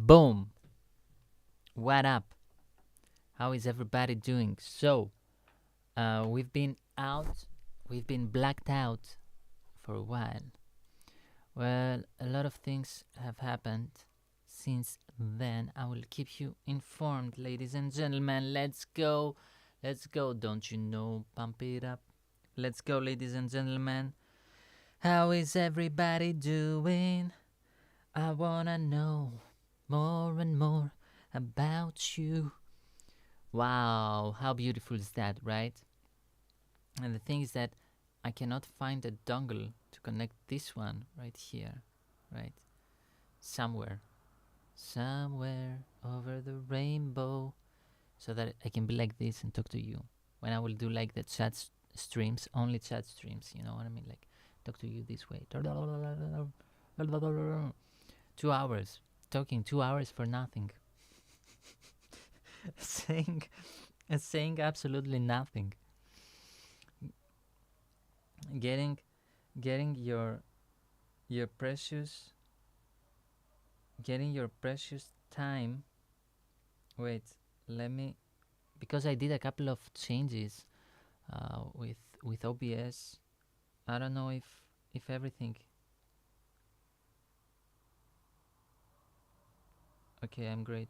Boom! What up? How is everybody doing? So, we've been out, we've been blacked out for a while. Well, a lot of things have happened since then. I will keep you informed, ladies and gentlemen. Let's go. Let's go. Don't you know? Pump it up. Let's go, ladies and gentlemen. How is everybody doing? I wanna know more and more about you. Wow, how beautiful is that, right? And the thing is that I cannot find a dongle to connect this one right here, right? Somewhere over the rainbow, so that I can be like this and talk to you. When I will do like the chat streams, only chat streams, you know what I mean? Like, talk to you this way. 2 hours. Talking 2 hours for nothing. saying absolutely nothing. Getting your precious time. Wait, let me, because I did a couple of changes with OBS. I don't know if everything. Okay, I'm great.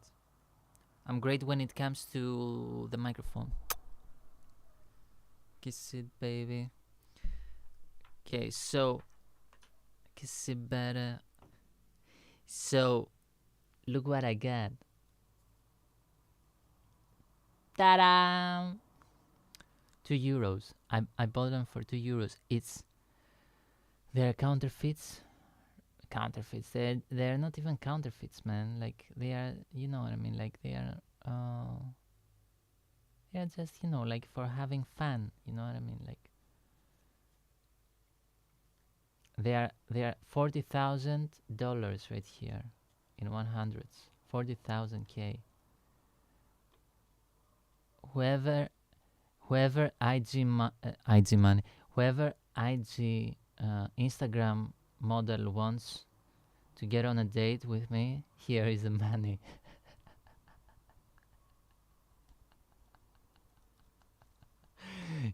I'm great when it comes to the microphone. Kiss it, baby. Okay, so kiss it better. So look what I got. Ta-da! €2. I bought them for €2. They're counterfeits. They're not even counterfeits, man. Like, they are, you know what I mean? Like, they are just, like, for having fun, you know what I mean? Like, they are $40,000 right here in 100s. 40,000 K. Whoever IG money, whoever IG Instagram model wants to get on a date with me, here is the money.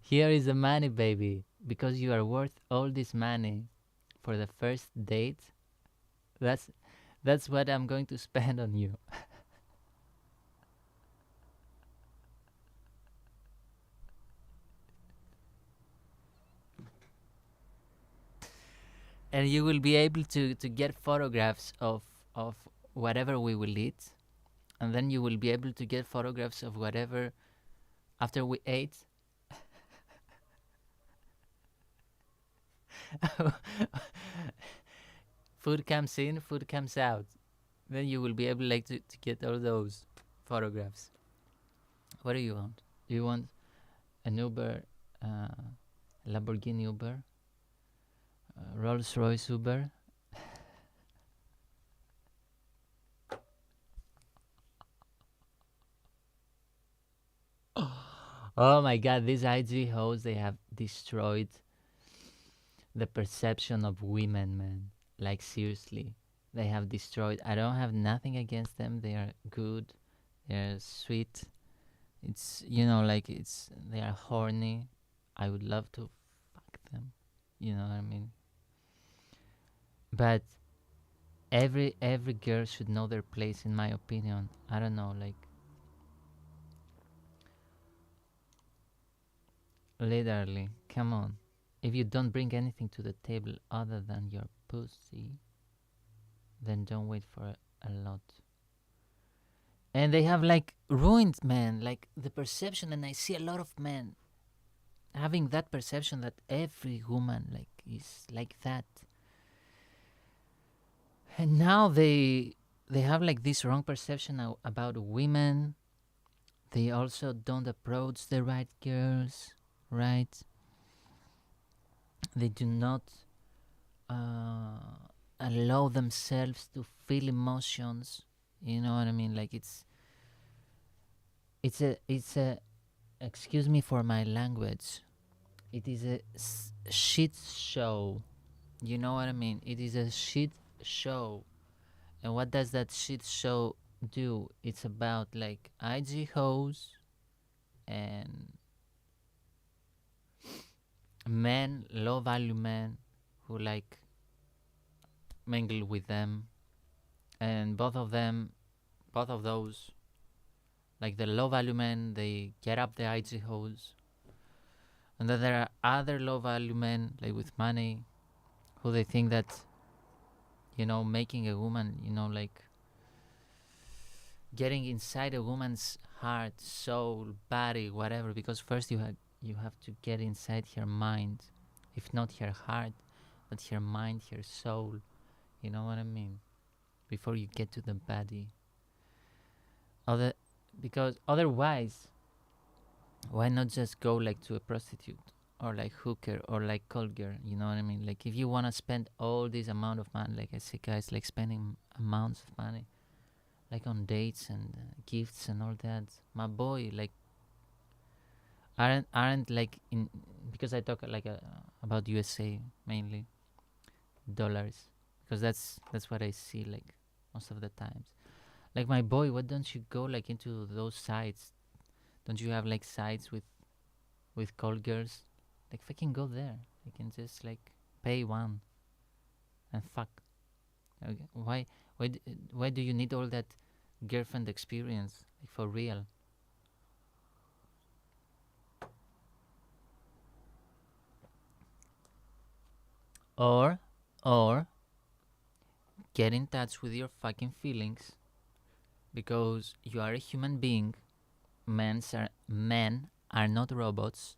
Here is the money, baby. Because you are worth all this money for the first date. That's what I'm going to spend on you. And you will be able to get photographs of whatever we will eat, and then you will be able to get photographs of whatever after we ate. Food comes in, food comes out. Then you will be able, like, to get all those photographs. What do you want? Do you want an Uber, Lamborghini Uber, Rolls Royce Uber? Oh my god, these IG hoes, they have destroyed the perception of women, man. Like, seriously. They have destroyed. I don't have nothing against them. They are good. They're sweet. It's, like, they are horny. I would love to fuck them. You know what I mean? But every girl should know their place, in my opinion. I don't know, like, literally, come on. If you don't bring anything to the table other than your pussy, then don't wait for a lot. And they have, like, ruined, man, like, the perception. And I see a lot of men having that perception that every woman, like, is like that. And now they have, like, this wrong perception about women. They also don't approach the right girls, right? They do not allow themselves to feel emotions. You know what I mean? Like, it's a excuse me for my language. It is a shit show. You know what I mean? It is a shit show. And what does that shit show do? It's about like IG hoes and men, low value men who like mingle with them, and both of those, like the low value men, they get up the IG hoes, and then there are other low value men like with money, who they think that, you know, making a woman, you know, like getting inside a woman's heart, soul, body, whatever, because first you have to get inside her mind, if not her heart, but her mind, her soul. You know what I mean? Before you get to the body. Other Because otherwise, why not just go like to a prostitute or like hooker or like cold girl? You know what I mean? Like if you wanna spend all this amount of money, like I see guys like spending amounts of money, like on dates and gifts and all that. My boy, like aren't like in, because I talk like about USA mainly, dollars, because that's what I see like most of the times. Like my boy, why don't you go like into those sites? Don't you have like sites with call girls? Like fucking go there. You can just like pay one and fuck. Okay. Why do you need all that girlfriend experience? Like for real? Or get in touch with your fucking feelings, because you are a human being. Men are not robots.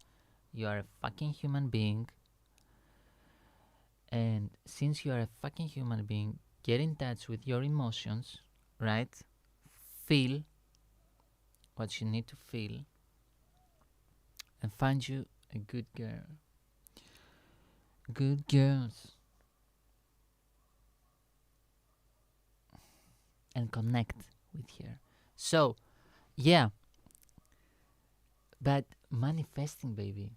You are a fucking human being. And since you are a fucking human being, get in touch with your emotions, right? Feel what you need to feel and find you a good girl. Good girls. And connect with her. So, yeah, but manifesting, baby.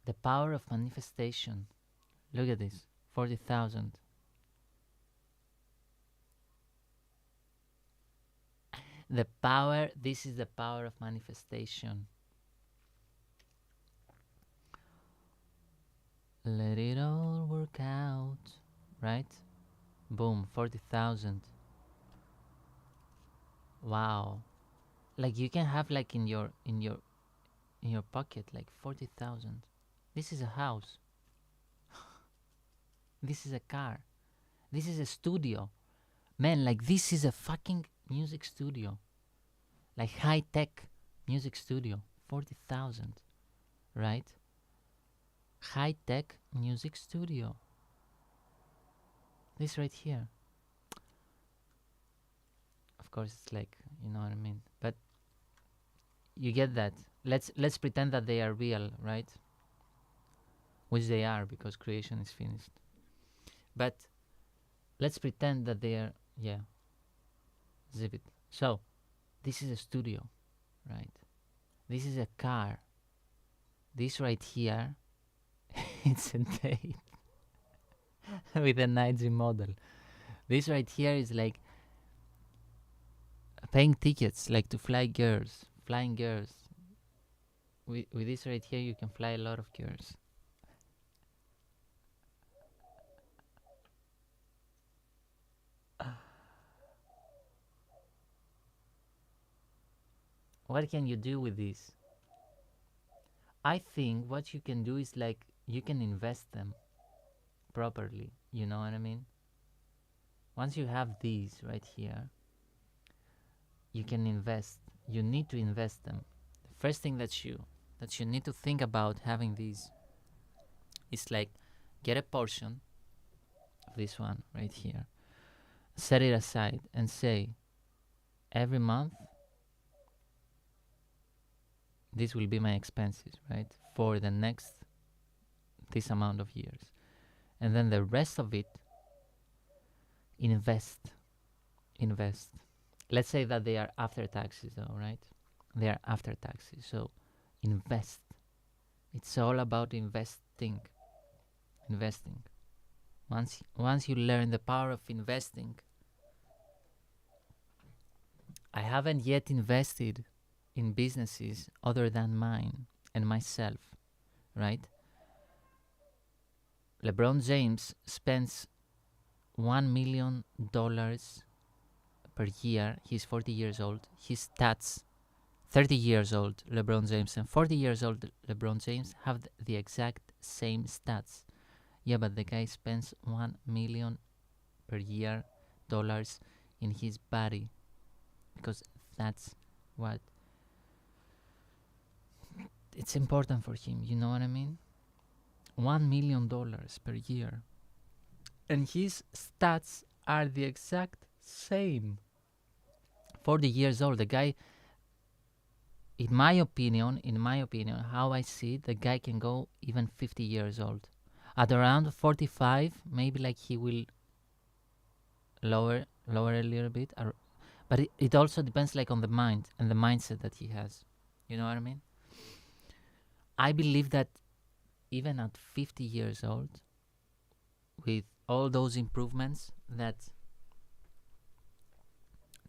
The power of manifestation. Look at this, 40,000. This is the power of manifestation. Let it all work out, right? Boom, 40,000. Wow. Like you can have like in your pocket like 40,000. This is a house. This is a car. This is a studio. Man, like this is a fucking music studio. Like high tech music studio. 40,000, right? High tech music studio. This right here. Of course it's like, you know what I mean? But you get that. Let's pretend that they are real, right? Which they are, because creation is finished. But let's pretend that they are, yeah, zip it. So, this is a studio, right? This is a car. This right here, it's a date with an IG model. This right here is like paying tickets, like to flying girls. With this right here, you can fly a lot of girls. What can you do with this? I think what you can do is like you can invest them properly. You know what I mean? Once you have these right here, you can invest. You need to invest them. The first thing that you need to think about having these is like get a portion of this one right here, set it aside, and say every month this will be my expenses, right? For the next this amount of years. And then the rest of it, invest. Invest. Let's say that they are after taxes, though, right? They are after taxes. So invest. It's all about investing. Investing. Once you learn the power of investing, I haven't yet invested in businesses other than mine and myself, right? LeBron James spends $1 million per year. He's 40 years old. His stats, 30 years old LeBron James and 40 years old LeBron James have the exact same stats. Yeah, but the guy spends $1 million per year dollars in his body because that's what it's important for him. You know what I mean? $1 million per year, and his stats are the exact same. 40 years old, the guy. In my opinion, how I see it, the guy can go even 50 years old. At around 45, maybe like he will lower a little bit, but it also depends like on the mind and the mindset that he has. You know what I mean? I believe that even at 50 years old, with all those improvements that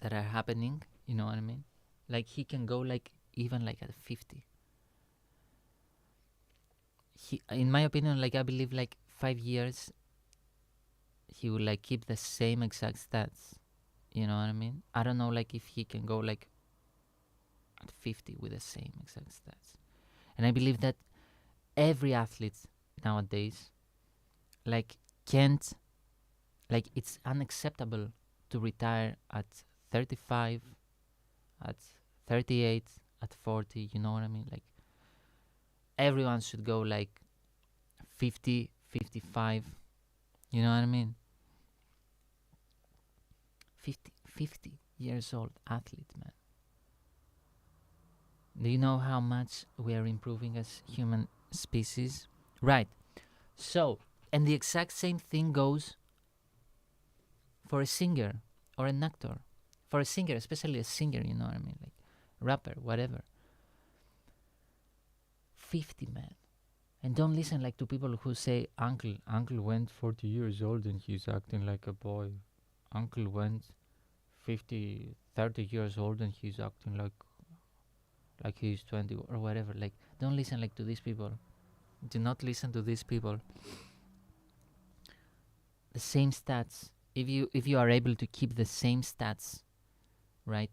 are happening, you know what I mean? Like he can go like even like at 50. In my opinion, like I believe like 5 years he will like keep the same exact stats. You know what I mean? I don't know like if he can go like at 50 with the same exact stats. And I believe that every athlete nowadays like can't, like it's unacceptable to retire at 35, at 38, at 40, you know what I mean? Like everyone should go like 50, 55, you know what I mean? 50 years old athlete, man. Do you know how much we are improving as human species? Right. So, and the exact same thing goes for a singer or an actor. For a singer, especially a singer, you know what I mean? Like rapper, whatever. 50, man. And don't listen like to people who say, Uncle went 40 years old and he's acting like a boy. Uncle went 50, 30 years old and he's acting like he's 20 or whatever. Like, don't listen like to these people. Do not listen to these people. The same stats. If you are able to keep the same stats, right?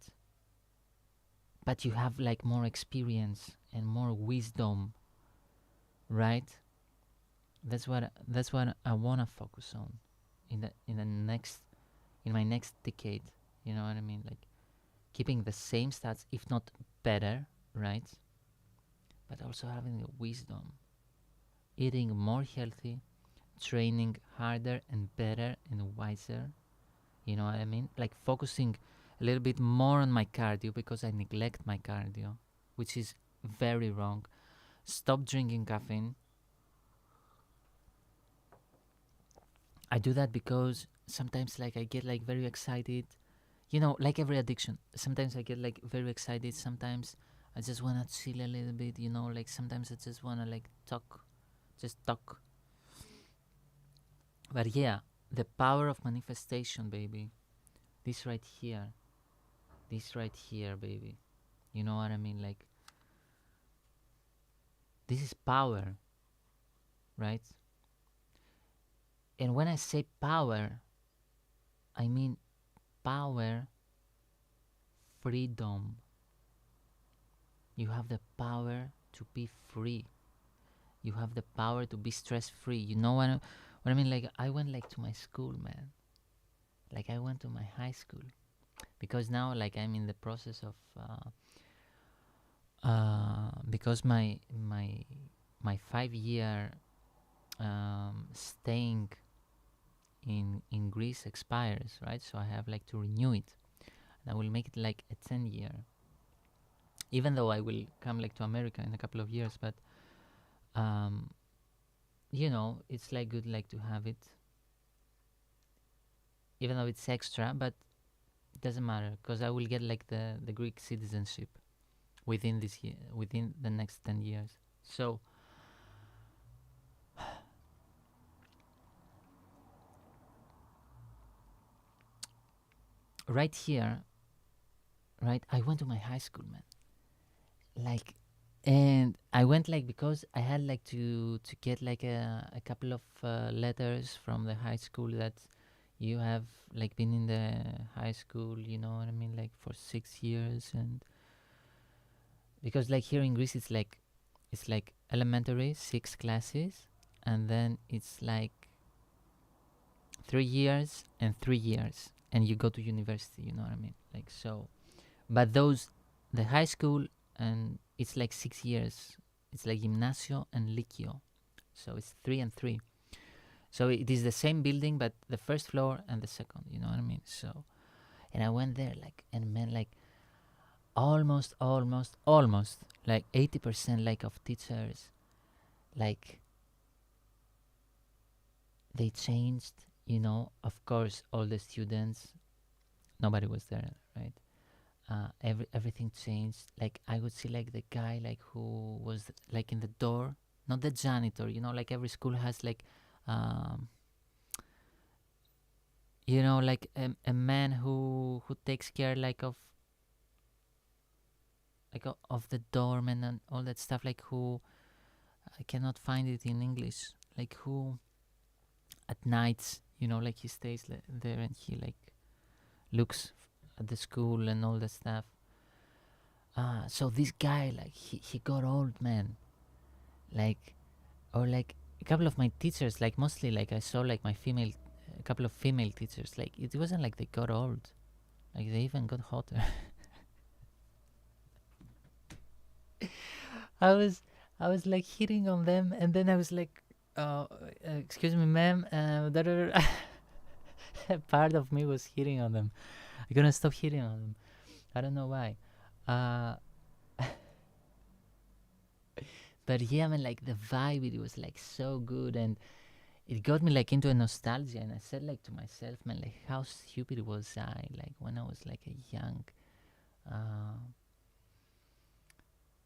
But you have like more experience and more wisdom, right? That's what I wanna focus on in my next decade. You know what I mean? Like keeping the same stats, if not better, right? But also having the wisdom, eating more healthy, training harder and better and wiser. You know what I mean? Like focusing a little bit more on my cardio because I neglect my cardio, which is very wrong. Stop drinking caffeine. I do that because sometimes like I get like very excited. You know, like every addiction. Sometimes I get like very excited. Sometimes I just wanna chill a little bit. You know, like sometimes I just wanna like just talk. But yeah, the power of manifestation, baby. This right here. This right here, baby. You know what I mean? Like, this is power, right? And when I say power, I mean power, freedom. You have the power to be free. You have the power to be stress free. You know what I mean? Like, I went like to my school, man. Like, I went to my high school because now, like, I'm in the process of because my 5 year staying in Greece expires, right? So I have like to renew it, and I will make it like a 10 year. Even though I will come like to America in a couple of years, but um, you know, it's like good like to have it, even though it's extra, but it doesn't matter because I will get like the Greek citizenship within this year, within the next 10 years. So right here, right? I went to my high school, man. Like, and I went like because I had like to get like a couple of letters from the high school that you have like been in the high school, you know what I mean, like for 6 years. And because like here in Greece it's like elementary 6 classes, and then it's like 3 years and 3 years, and you go to university, you know what I mean, like. So but those, the high school, and it's like 6 years, it's like gymnasio and liceo, so it's 3 and 3. So it is the same building, but the first floor and the second, you know what I mean. So, and I went there like, and man, like almost like 80% like of teachers, like they changed, you know. Of course all the students, nobody was there, right? Everything changed. Like I would see like the guy like who was like in the door, not the janitor, you know, like every school has like um you know, like a man who takes care like of the doorman and all that stuff, like who, I cannot find it in English, like who at nights, you know, like he stays there and he like looks at the school and all that stuff. So this guy like he got old, man. Like, or like a couple of my teachers, like mostly like I saw like my female, a couple of female teachers, like it wasn't like they got old, like they even got hotter. I was I was like hitting on them, and then I was like, excuse me, ma'am, part of me was hitting on them. I couldn't stop hitting on them. I don't know why. Uh, but yeah, man, like the vibe, it was like so good, and it got me like into a nostalgia. And I said like to myself, man, like how stupid was I, like when I was like uh,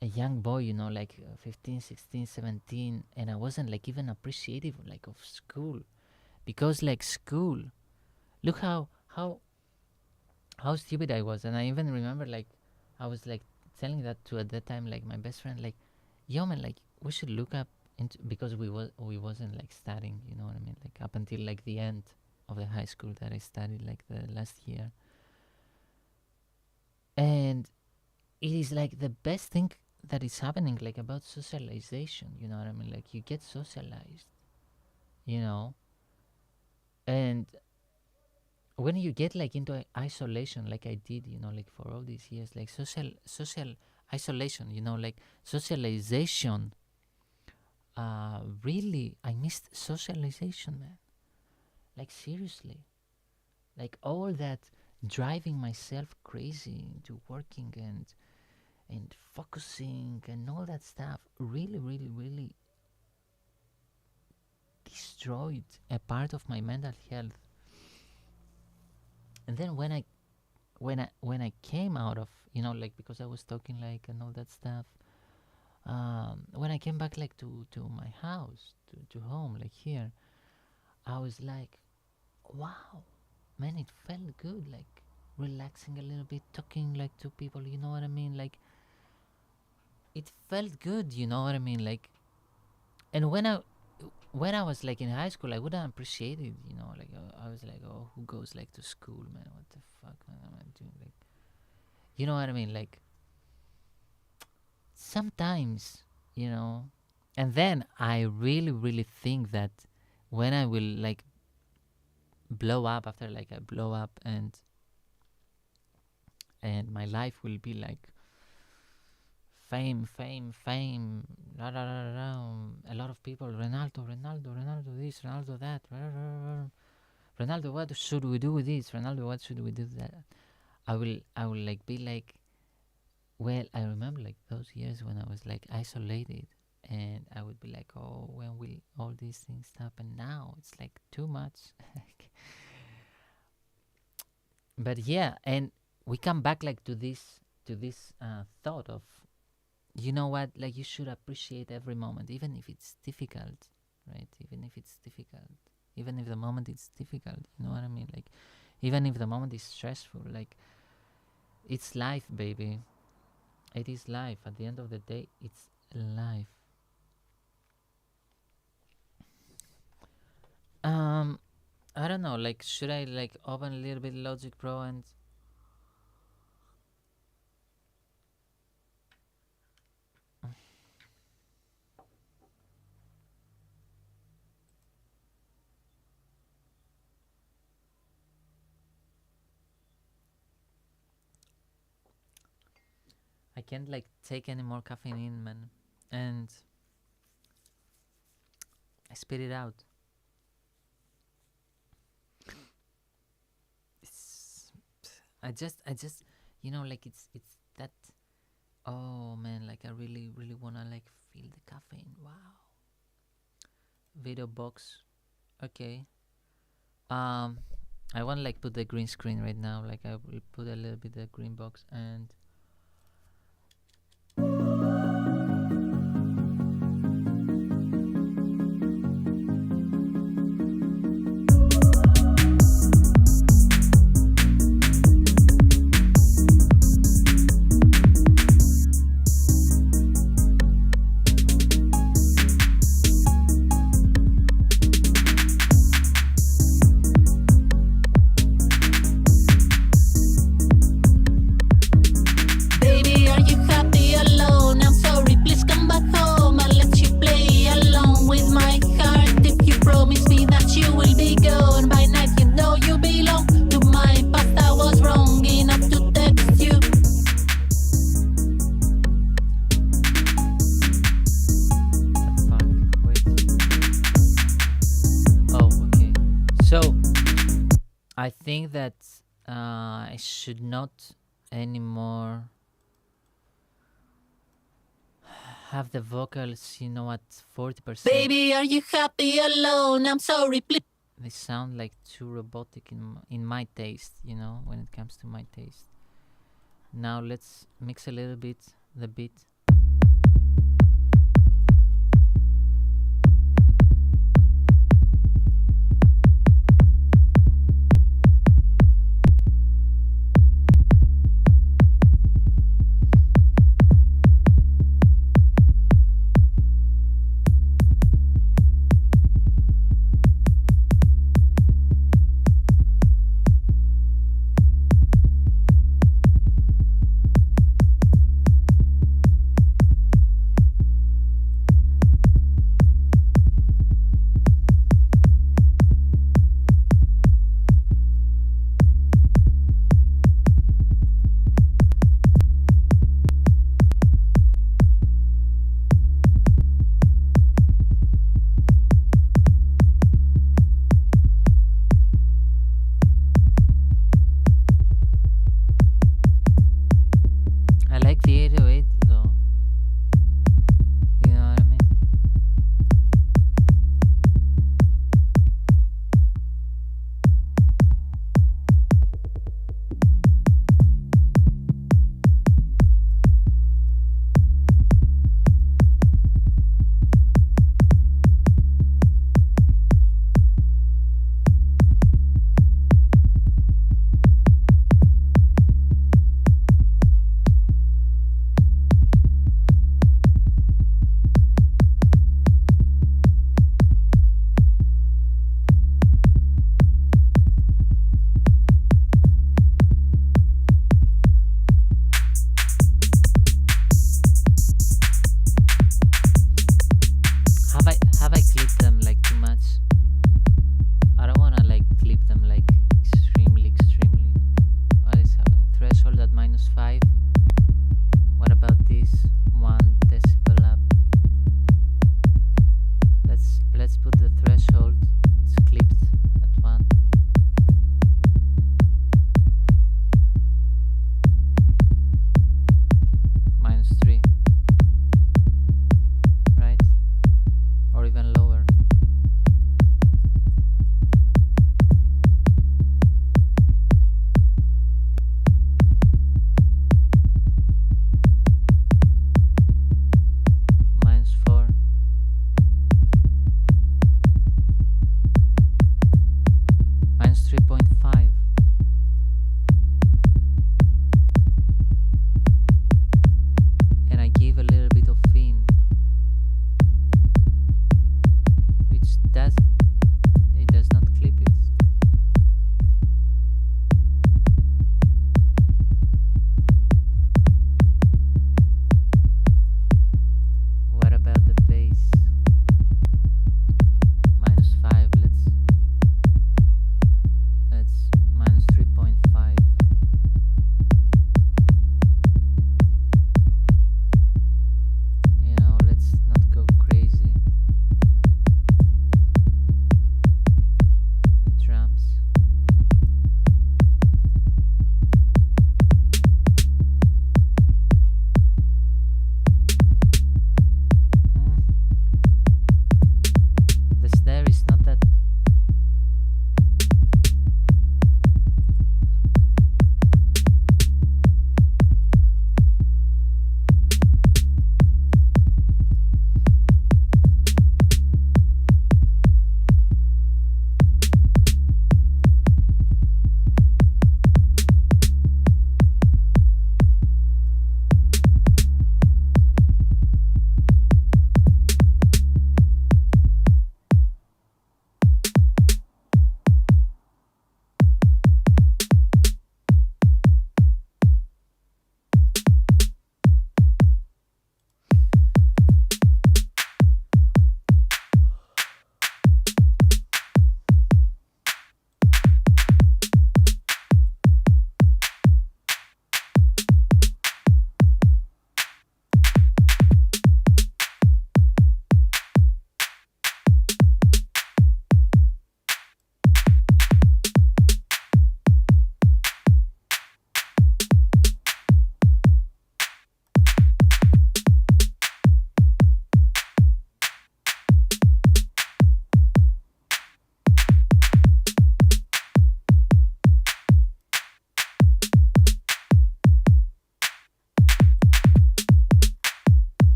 a young boy, you know, like 15, 16, 17, and I wasn't like even appreciative like of school, because like school, look how stupid I was. And I even remember like I was like telling that to at that time like my best friend, like, yo man, like we should look up into, because we wasn't like studying, you know what I mean, like up until like the end of the high school that I studied like the last year. And it is like the best thing that is happening like about socialization, you know what I mean, like you get socialized, you know. And when you get like into isolation like I did, you know, like for all these years, like social isolation, you know, like socialization, really I missed socialization, man. Like seriously, like all that driving myself crazy into working and focusing and all that stuff really destroyed a part of my mental health. And then when I came out of, you know, like because I was talking like and all that stuff, when I came back like to my house, to home, like here, I was like, wow, man, it felt good, like relaxing a little bit, talking like to people, you know what I mean, like it felt good, you know what I mean, like. And when I was like in high school, I wouldn't appreciate it, you know, like I was like, oh, who goes like to school, man, what the fuck, man, am I doing, like, you know what I mean, like sometimes, you know. And then I really think that when I will like blow up, after like I blow up, and my life will be like fame, a lot of people, Ronaldo this, Ronaldo that, Ronaldo, what should we do with this, Ronaldo, what should we do with that. I will like be like, well, I remember like those years when I was like isolated, and I would be like, oh, when will all these things stop? And now it's like too much. But yeah, and we come back like to this thought of, you know what, like you should appreciate every moment, even if it's difficult, right? Even if it's difficult, even if the moment is difficult, you know what I mean, like even if the moment is stressful, like It's life, baby. It is life. At the end of the day, it's life. Um, I don't know. Like, should I like open a little bit Logic Pro and I can't like take any more caffeine in, man, and I spit it out. It's, I just, like it's that. Oh man, like I really, really wanna like feel the caffeine. Wow. Video box. Okay. Um, I want like put the green screen right now. Like I will put a little bit the green box and Baby, are you happy alone? I'm sorry, please come back home. I'll let you play along with my heart. If you promise me that you will be gone by night, you know you belong to my past. I was wrong enough to text you. fuck. Wait. Oh, okay. So I think that I should not anymore have the vocals, at 40%. Baby, are you happy alone? I'm sorry, please. They sound like too robotic in my taste, when it comes to my taste. Now let's mix a little bit the beat.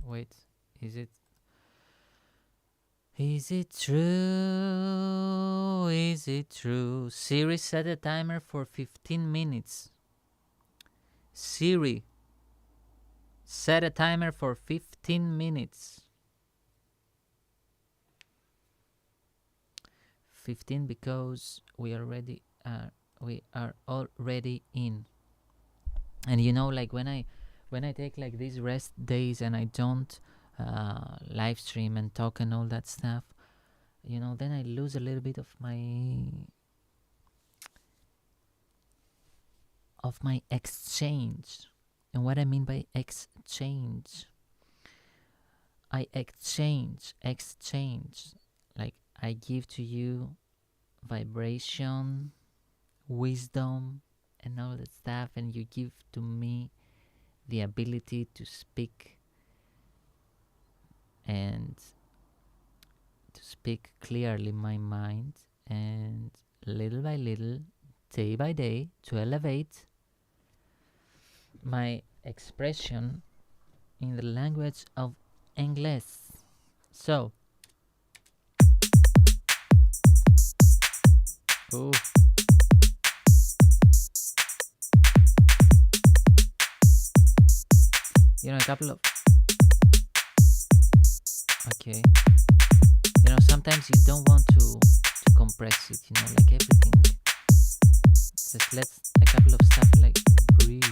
Wait, is it? Is it true? Is it true? Siri, set a timer for 15 minutes. Siri, set a timer for 15 minutes. 15 because we are already in. And you know, like when I take like these rest days and I don't live stream and talk and all that stuff, you know, then I lose a little bit of my exchange. And what I mean by exchange, I exchange, like I give to you vibration, wisdom, and all that stuff, and you give to me the ability to speak and to speak clearly my mind, and little by little, day by day, to elevate my expression in the language of English. So, ooh. You know, a couple of... Okay. You know, sometimes you don't want to compress it, you know, like everything. Just let a couple of stuff like breathe.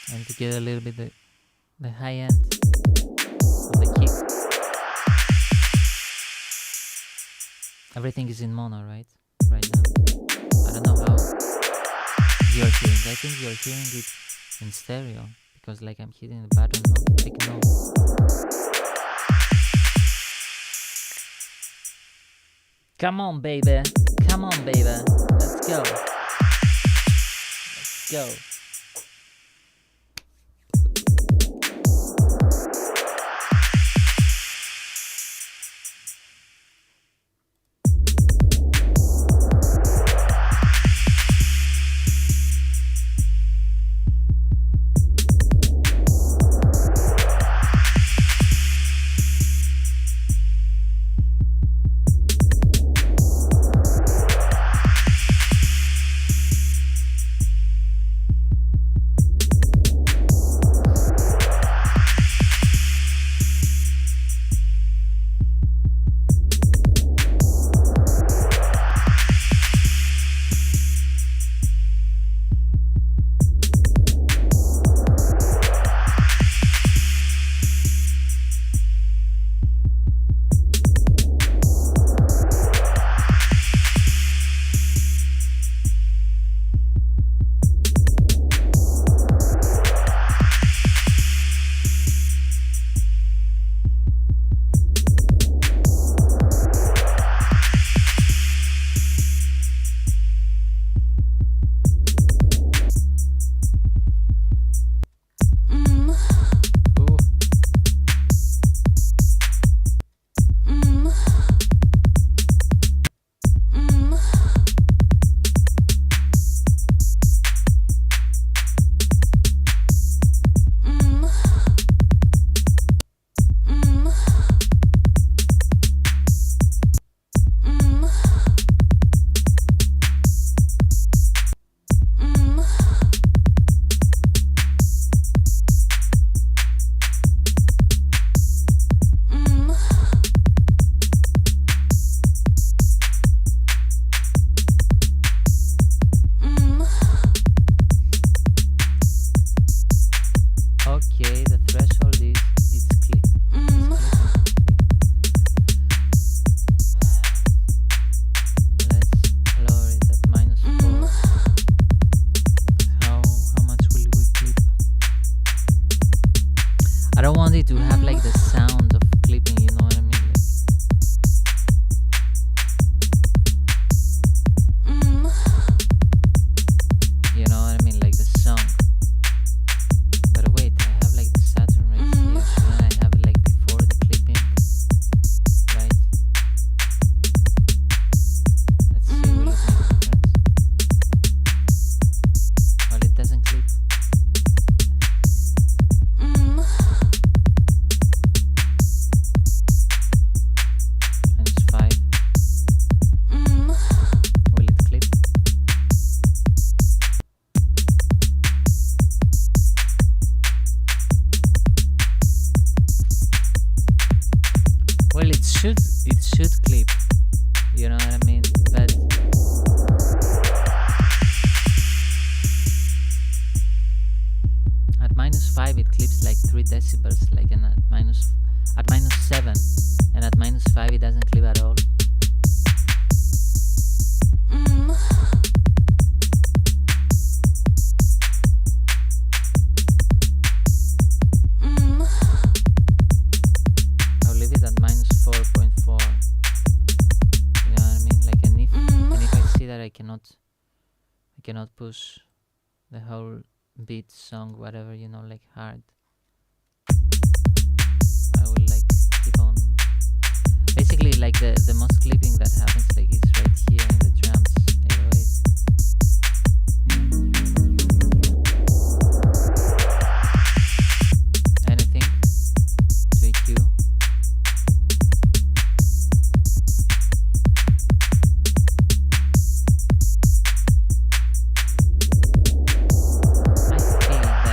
And to get a little bit the high end of the kick. Everything is in mono, right? Right now. I don't know how you're hearing. I think you're hearing it in stereo because like I'm hitting the button on big note. Come on, baby. Come on, baby. Let's go. Let's go. that I cannot push the whole beat song, whatever, like hard. I will like keep on. Basically, like the most clipping that happens like is right here in the drums 808. Anything to EQ? I feel that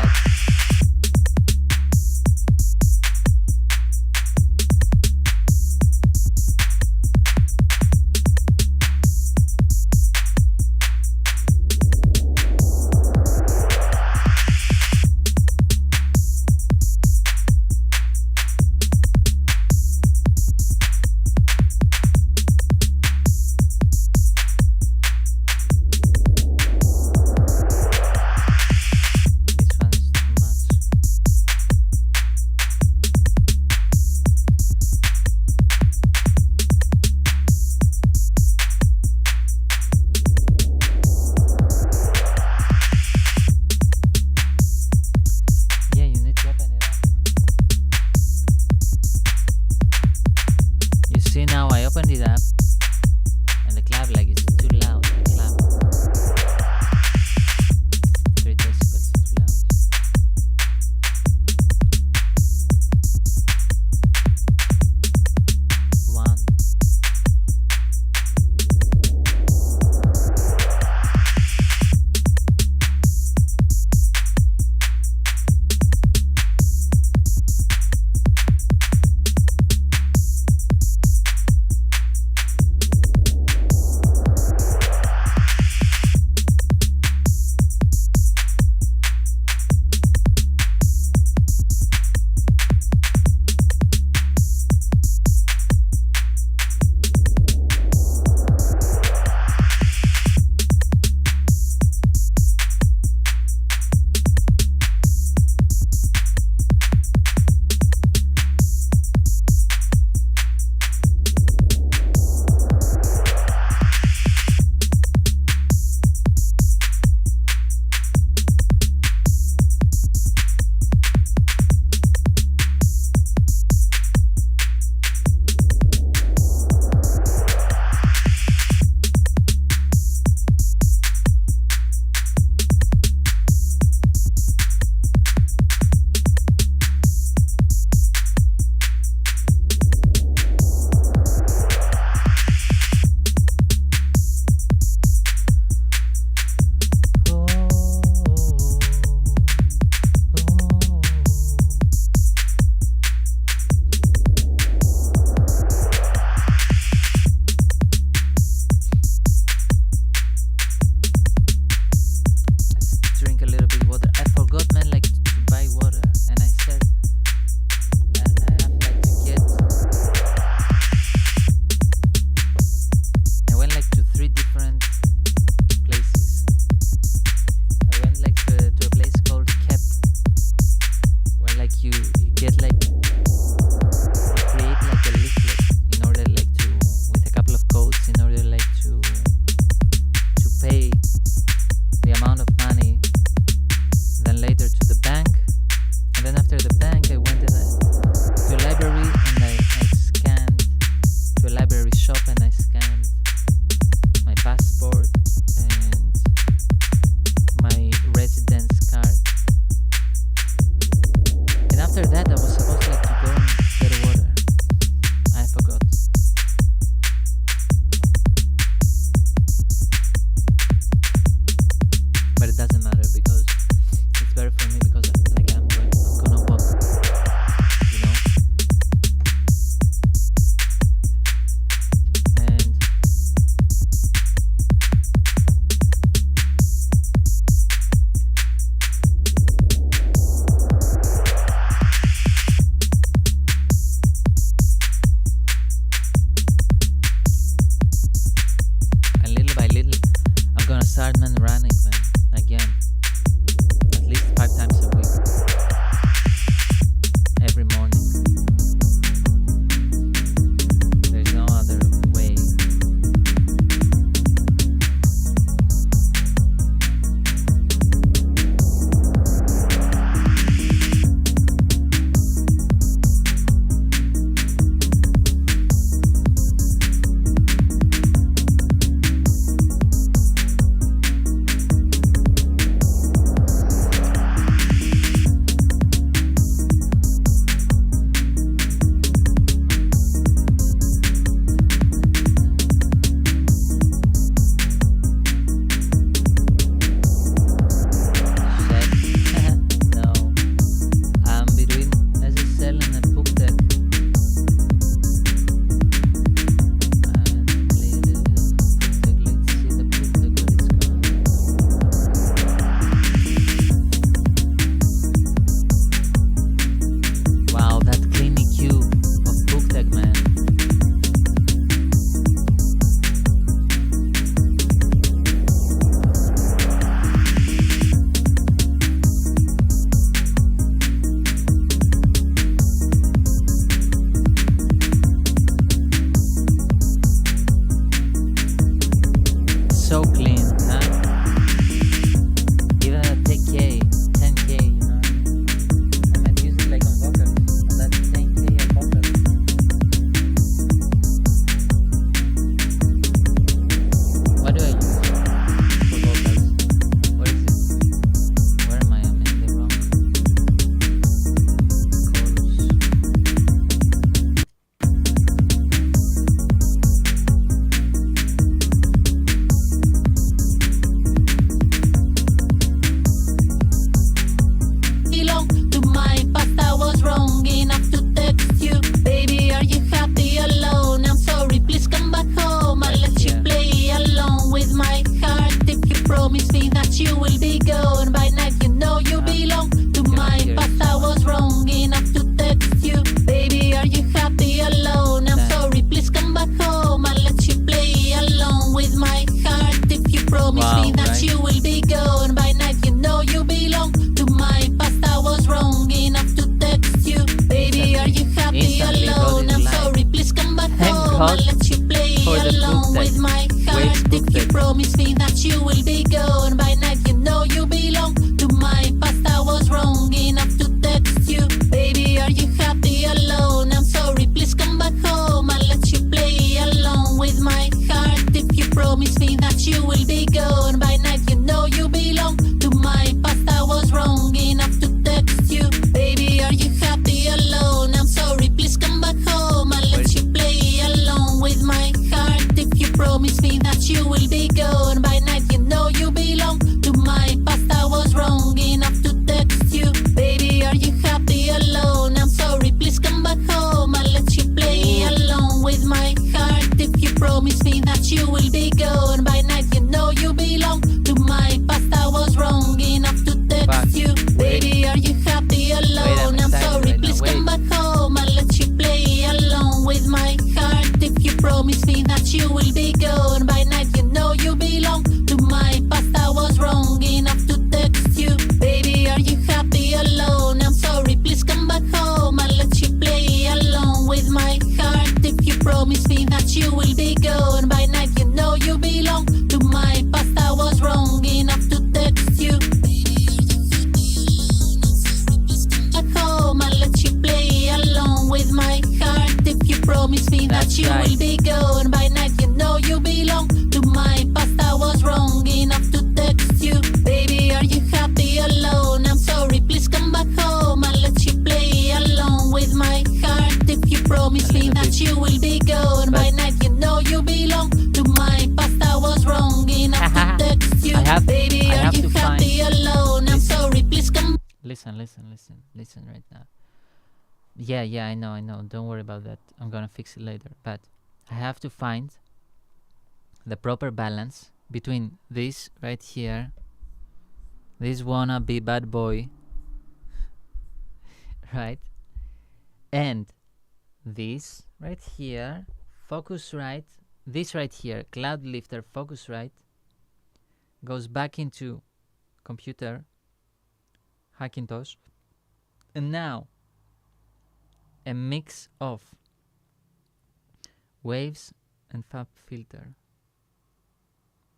that you will be gone. By night you know you belong to my past. I was wrong enough to text you. Baby, are you happy alone? I'm sorry, please come back home. I'll let you play along with my heart if you promise me that right? you will be gone. By night you know you belong to my past. I was wrong enough to text you. Baby, are you happy Instantly got alone? his I'm life. sorry, please come back Thank home. God I'll let you play for the along book with text. my Waves heart book if you text. promise me that you will be gone. By night you know you belong to my past. I was wrong enough to text you. Baby, are you happy alone? I'm sorry, please come back home. I'll let you play along with my heart if you promise me that you will be gone. By night you know you belong to my past. I was wrong enough to text you. Baby, are you happy alone? I'm sorry, please come back home. I'll let you play along with my heart if you promise me that you will be gone. By night you know you belong to my past. I was wrong enough to text you. Baby, are you happy alone? I'm sorry, please come back home. I'll let you play along with my heart if you promise me that you will be gone. By night you know you belong to my past. I was wrong enough to text Fuck. you. Baby, are you happy alone? I'm excited sorry, right now. please come Wait. back home. I'll let you play along with my heart if you promise me that you will be gone. By night you know you belong to my past. I was wrong enough to text you. Baby, are you happy alone? I'm sorry, please come back home. I'll let you play along with my heart if you promise me that you will be gone. By night you know you belong to my past. I was wrong enough to text you. Back home, I'll let you play along with my heart if you promise me that That's you right. will be gone. By night you know you belong to my past. I was wrong enough to text you. Baby, are you happy alone? I'm sorry, please come back home. I'll let you play along with my heart if you promise me little that bit. you will be gone. By But- night you know you belong to my past. I was wrong enough to text you. Baby, I are have you to find- happy alone? I'm Listen. sorry, please come. Listen right now. Yeah, I know. Don't worry about that. I'm gonna fix it later. But I have to find the proper balance between this right here, this wanna be bad boy, right? And this right here, focus right. This right here, cloud lifter, focus right, goes back into computer, Hackintosh, and now a mix of waves and fab filter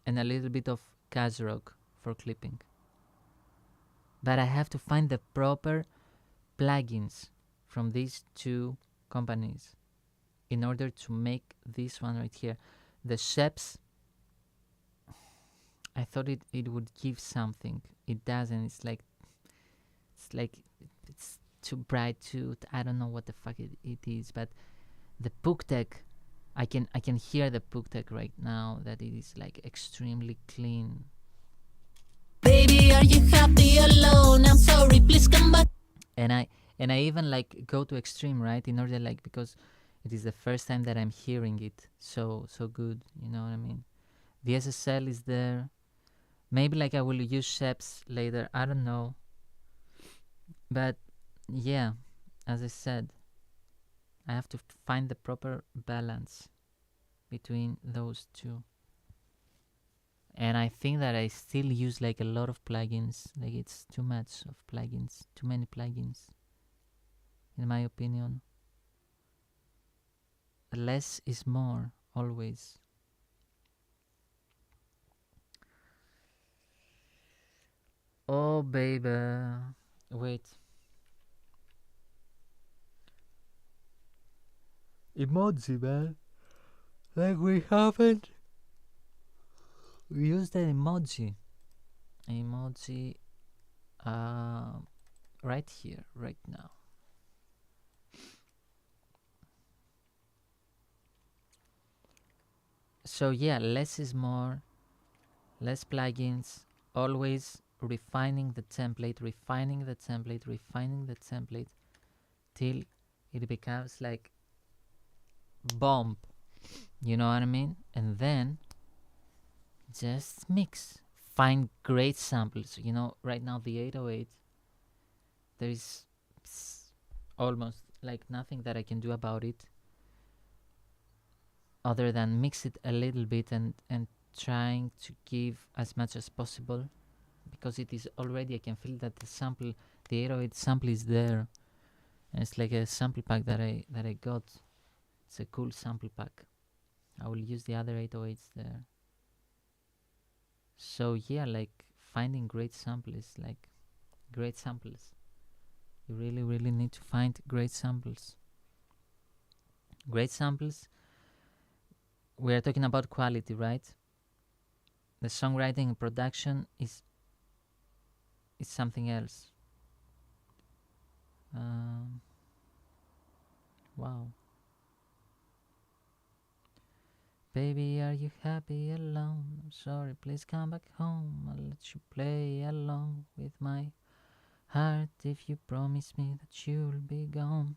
and a little bit of Kazrock for clipping. But I have to find the proper plugins from these two companies in order to make this one right here. The Sheps, I thought it would give something. It doesn't. It's like it's too bright, I don't know what the fuck it is, but the Puktek, I can hear the Puktek right now that it is like extremely clean. Baby, are you happy alone? I'm sorry, please come back. And I even like go to extreme, right, in order, like, because it is the first time that I'm hearing it so good, you know what I mean. The SSL is there. Maybe like I will use Sheps later, I don't know. But yeah, as I said, I have to find the proper balance between those two. And I think that I still use like a lot of plugins. Like, it's too much of plugins, too many plugins, in my opinion. Less is more, always. Oh, baby. Wait. Emoji, man. Like, we haven't used the emoji. Right here, right now. So yeah, less is more, less plugins, always refining the template, till it becomes like bomb, you know what I mean? And then just mix, find great samples. You know, right now the 808, there is almost like nothing that I can do about it other than mix it a little bit and trying to give as much as possible, because it is already, I can feel that the 808 sample is there, and it's like a sample pack that I got. It's a cool sample pack. I will use the other 808s there. So yeah, like finding great samples, like great samples. You really, really need to find great samples. Great samples. We are talking about quality, right? The songwriting and production is something else. Wow. Baby, are you happy alone? I'm sorry, please come back home. I'll let you play along with my heart if you promise me that you'll be gone.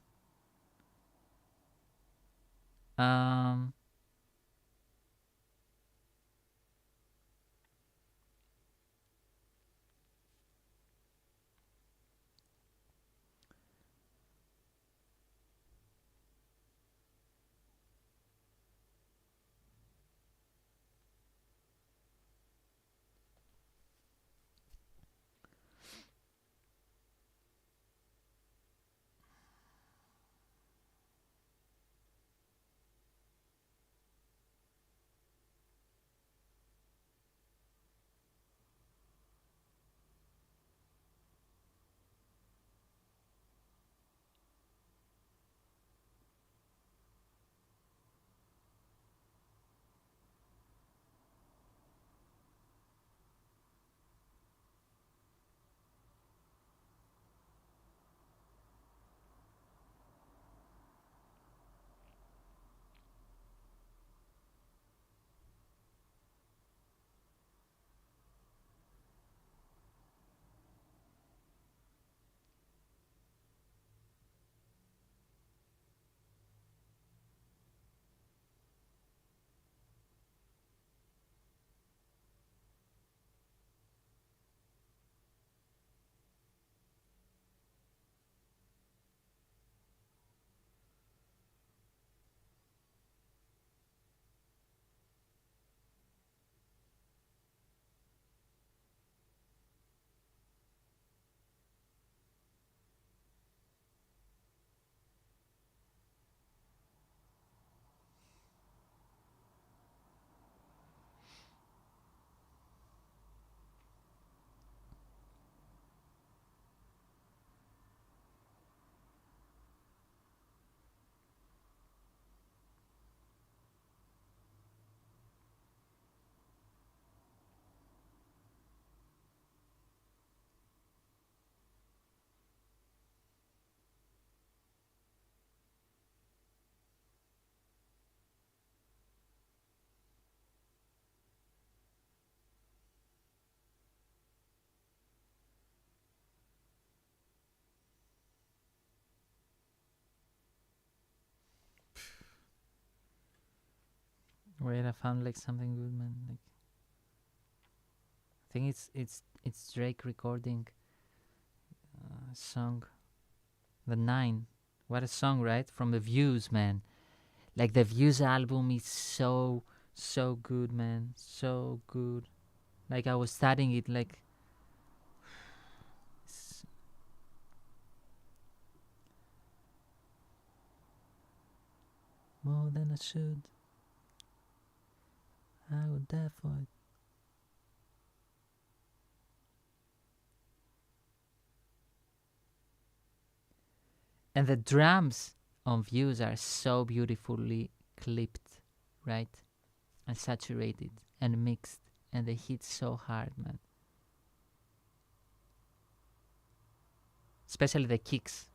Wait, I found like something good, man. Like, I think it's Drake recording a song, The Nine. What a song, right? From The Views, man. Like the Views album is so good, man. So good. Like I was studying it like more than I should. I would die for it. And the drums on Views are so beautifully clipped, right? And saturated and mixed, and they hit so hard, man. Especially the kicks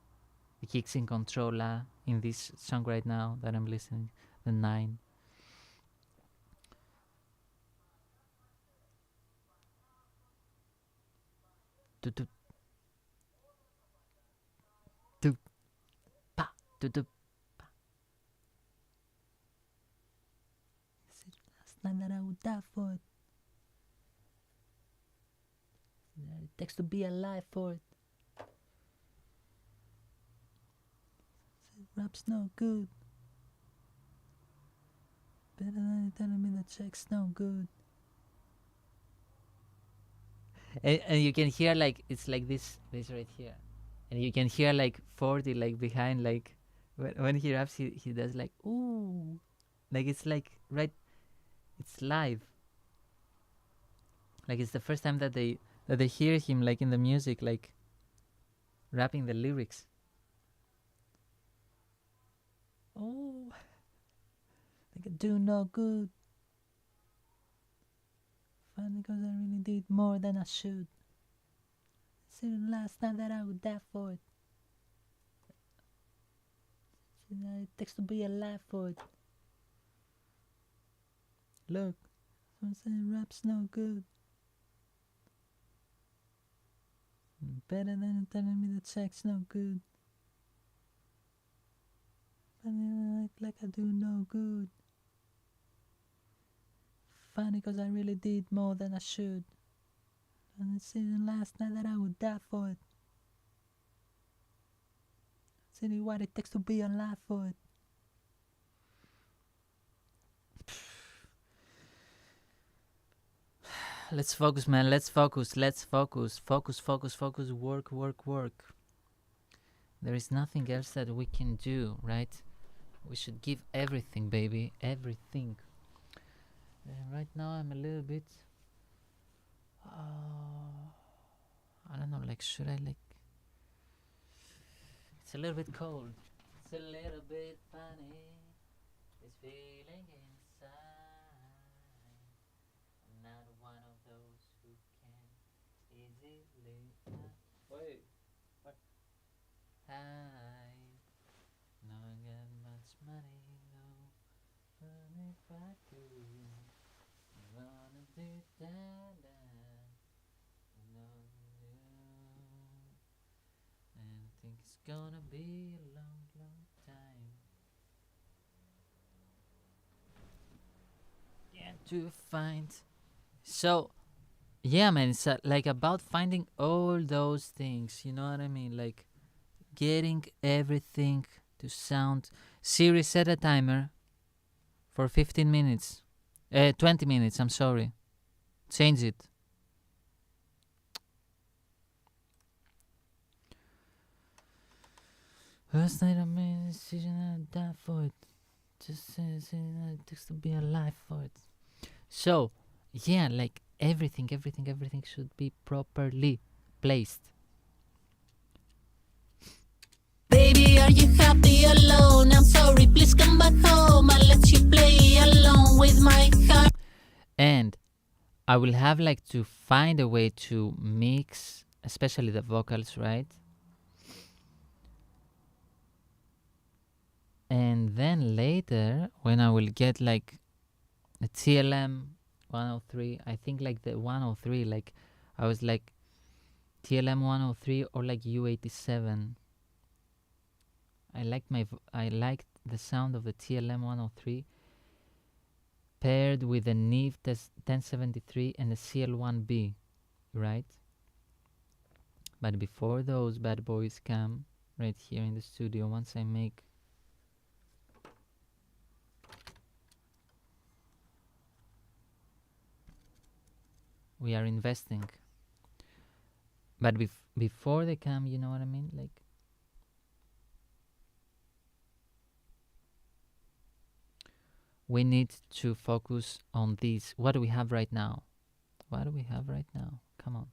in Controlla in this song right now that I'm listening, the 9. Do do do pa do do pa. Last night that I would die for it. It takes to be alive for it. Rap's no good. Better than telling me the check's no good. And you can hear like it's like this right here, and you can hear like 40 like behind, like when he raps he does like ooh, like it's like right, it's live, like it's the first time that they hear him like in the music, like rapping the lyrics. Oh, I could do no good. Funny cause I really did more than I should. See the last time that I would die for it. See that it takes to be alive for it. Look, someone saying rap's no good. Better than telling me the check's no good. Funny like I do no good. Funny cause I really did more than I should. And it's the last night that I would die for it. See what it takes to be alive for it. Let's focus, man. Let's focus. Focus. Work. There is nothing else that we can do, right? We should give everything, baby. Everything. Right now I'm a little bit I don't know, like should I like, it's a little bit cold, it's a little bit funny, this feeling inside. I'm not one of those who can easily wait, what? Hide, no I got much money, no, but if I do, wanna do that, no, and I think it's gonna be a long time. Yeah, to find. So, yeah, man, it's like about finding all those things. You know what I mean? Like getting everything to sound. Siri, set a timer for 15 minutes. 20 minutes, I'm sorry. Change it. Last night I made a decision and I died for it. Just saying it takes to be alive for it. So, yeah, like everything should be properly placed. Baby, are you happy alone? I'm sorry, please come back home. I'll let you play alone with my heart. And I will have like to find a way to mix, especially the vocals, right? And then later, when I will get like the TLM 103, I think like the 103, like I was like TLM 103 or like U87. I liked the sound of the TLM 103 paired with the Neve 1073 and the CL1B, right? But before those bad boys come right here in the studio, once I make we are investing, but before they come, you know what I mean, like we need to focus on these. What do we have right now? Come on.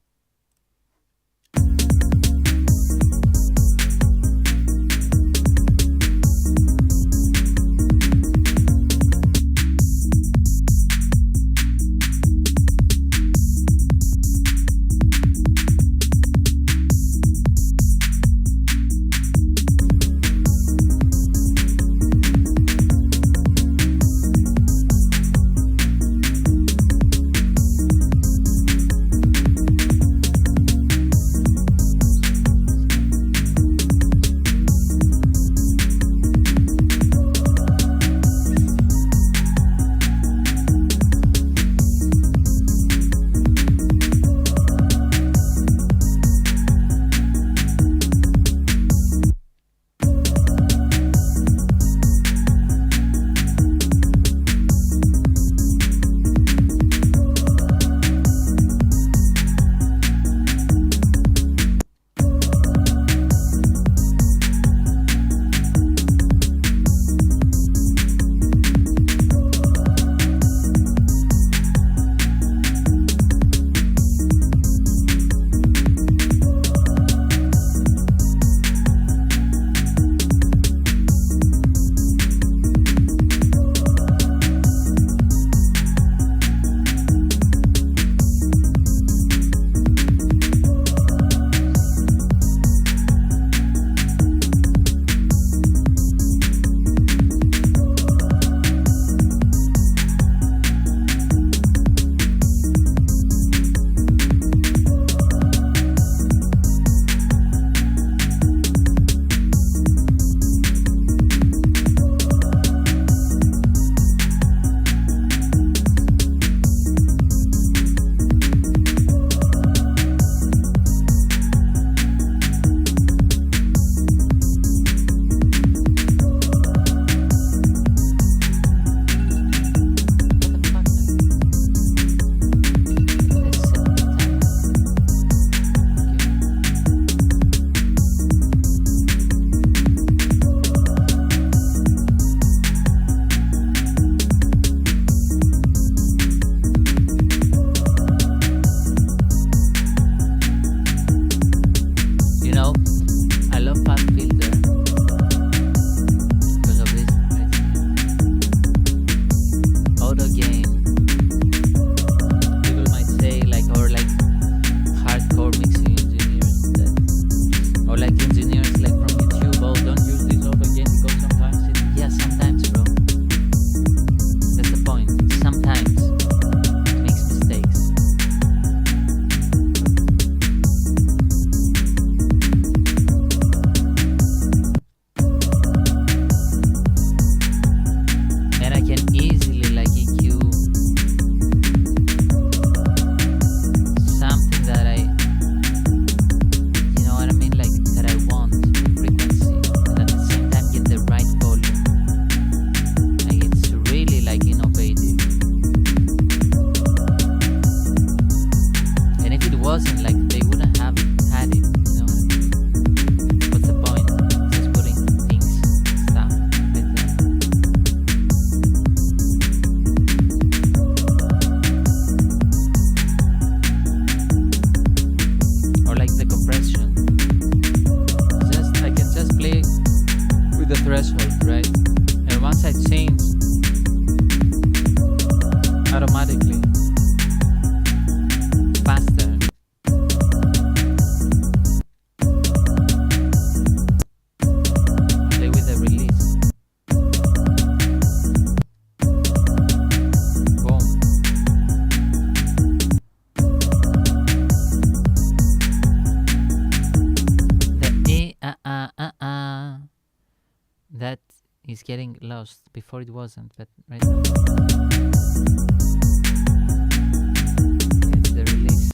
wasn't, like they wouldn't have had it. You know what I mean? What's the point? Just putting things, stuff like that. Or like the compression. Just I can just play with the threshold, right? And once I change, automatically faster. Play with the release. Boom. That is getting lost. Before it wasn't, but right now. It's the release.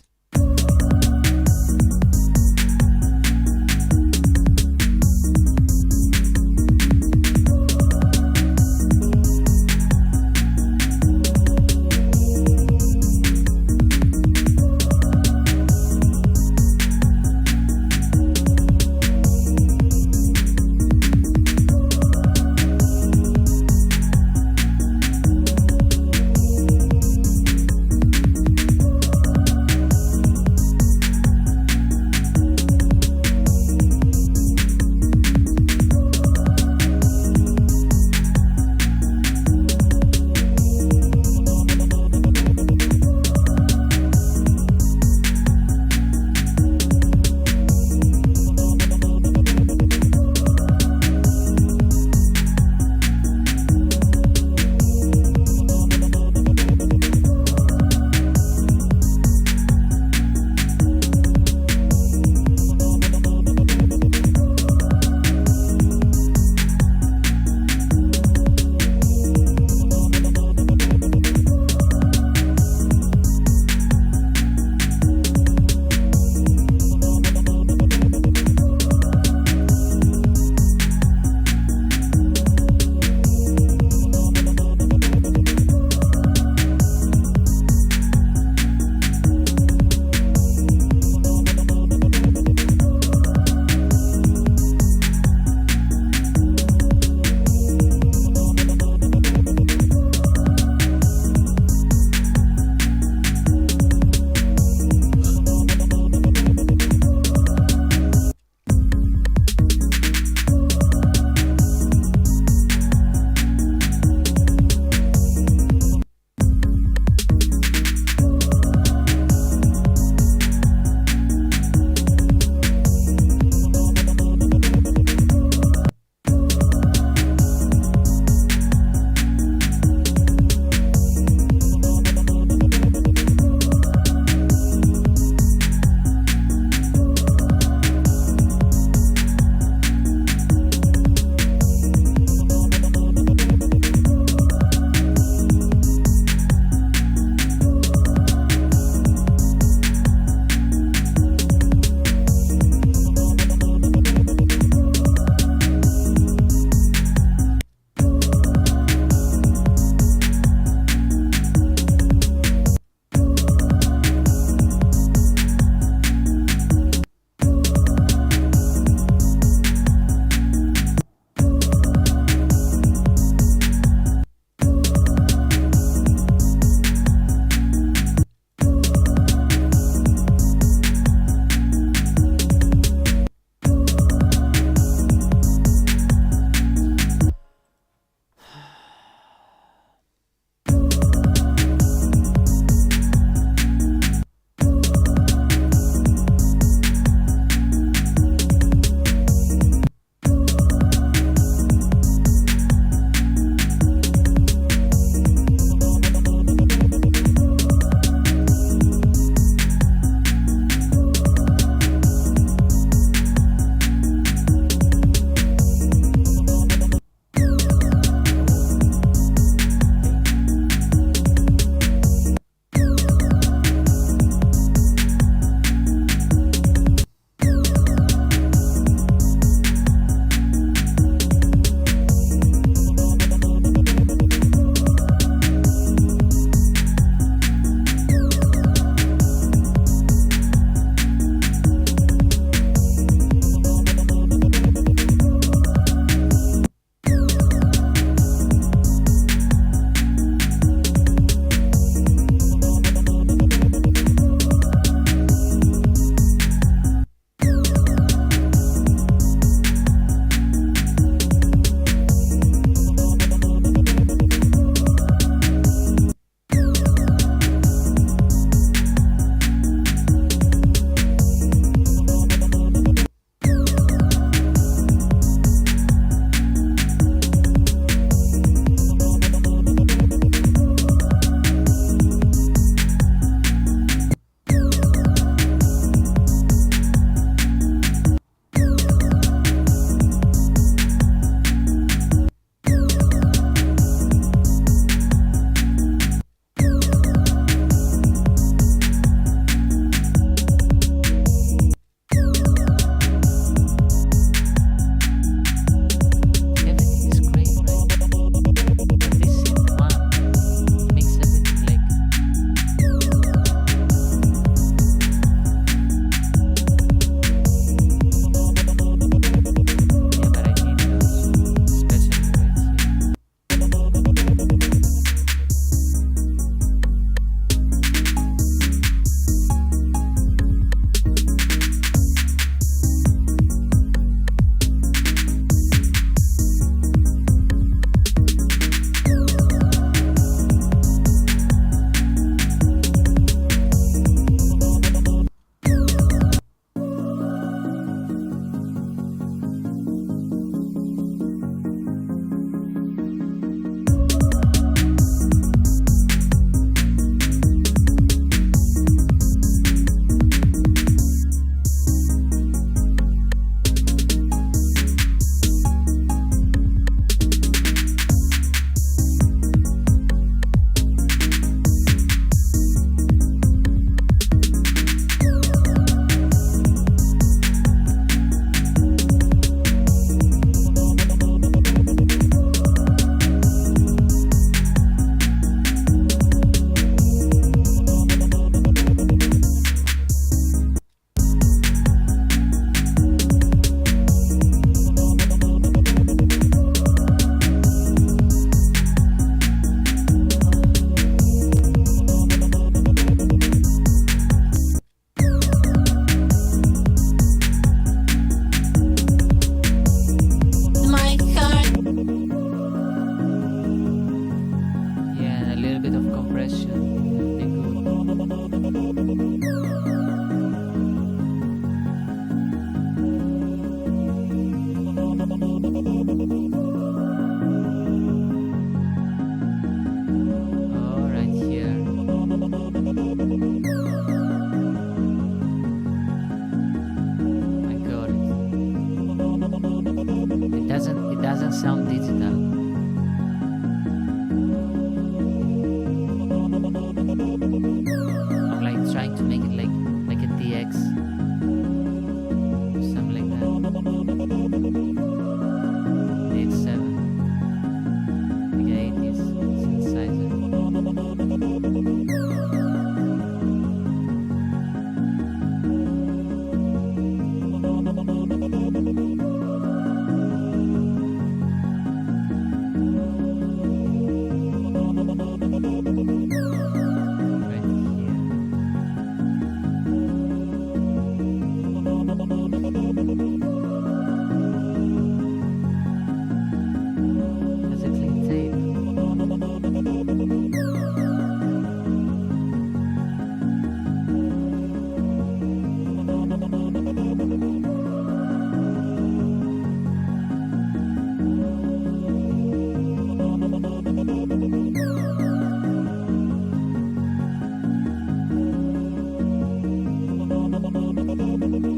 Come on, let's.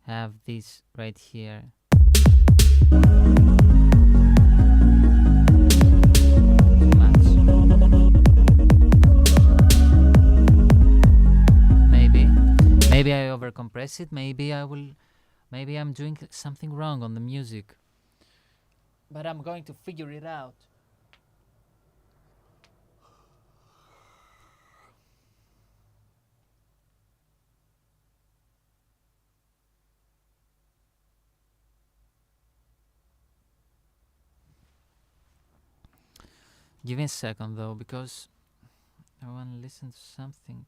have this right here. Too much. Maybe I overcompress it. Maybe I'm doing something wrong on the music. But I'm going to figure it out. Give me a second though, because I want to listen to something.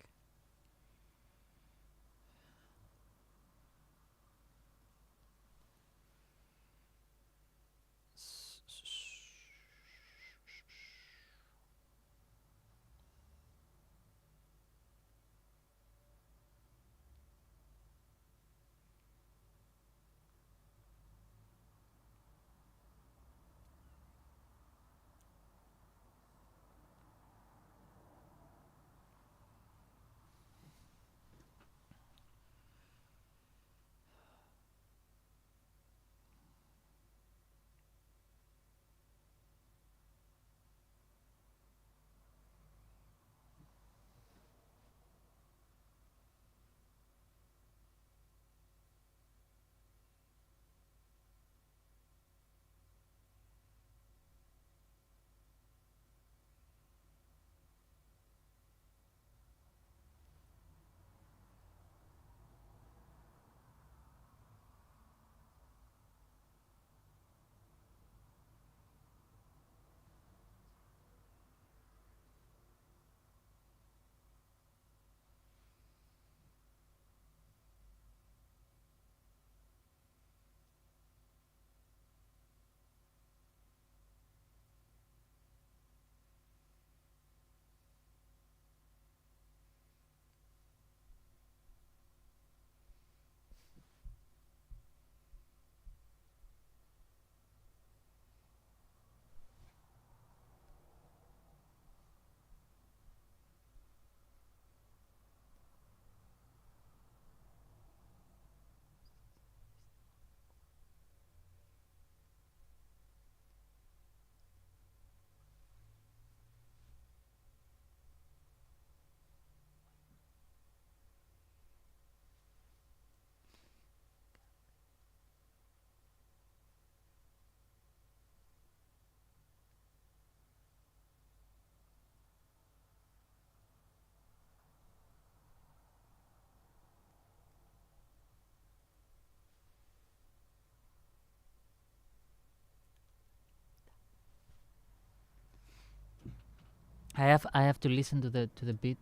I have to listen to the beat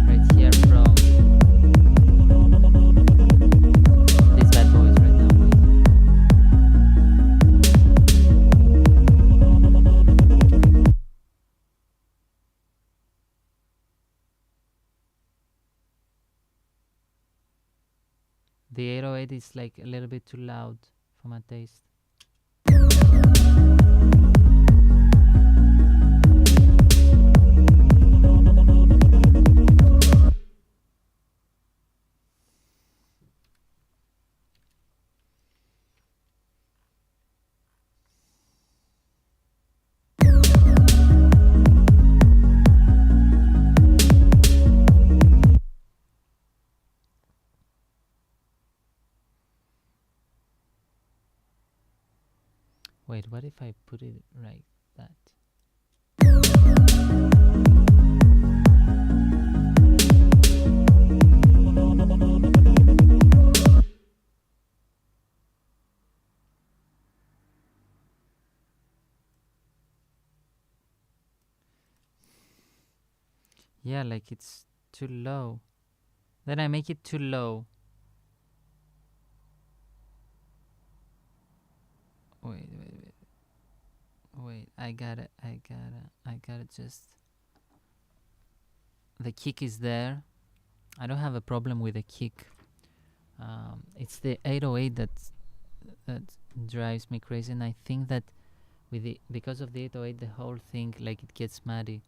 right here from these bad boys right now. The 808 is like a little bit too loud for my taste. Wait, what if I put it like that? Yeah, like it's too low. Then I make it too low. Wait, I gotta just... The kick is there. I don't have a problem with the kick. It's the 808 that drives me crazy, and I think that because of the 808, the whole thing, like, it gets muddy.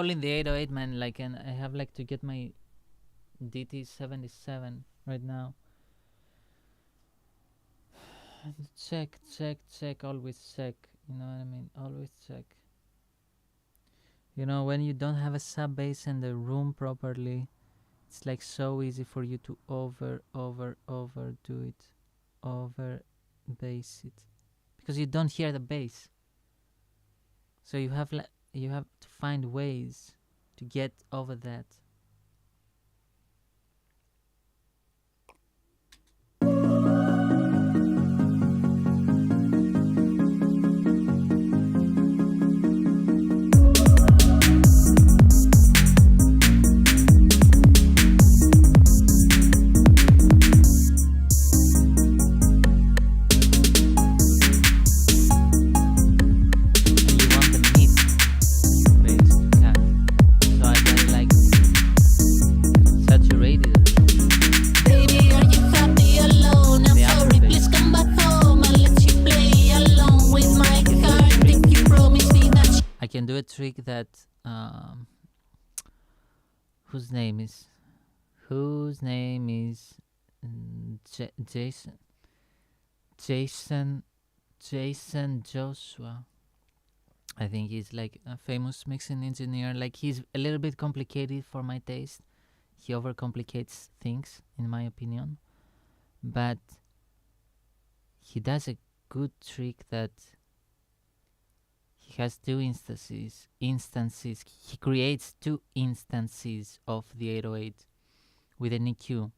all in the 808, man. Like, and I have like to get my DT77 right now. Check, always check. You know what I mean? Always check. You know, when you don't have a sub bass in the room properly, it's like so easy for you to overdo it, over bass it, because you don't hear the bass. So you have to find ways to get over that. Trick that whose name is Jason Joshua. I think he's like a famous mixing engineer. Like, he's a little bit complicated for my taste. He overcomplicates things, in my opinion, but he does a good trick that he has two instances. He creates two instances of the 808 with an EQ.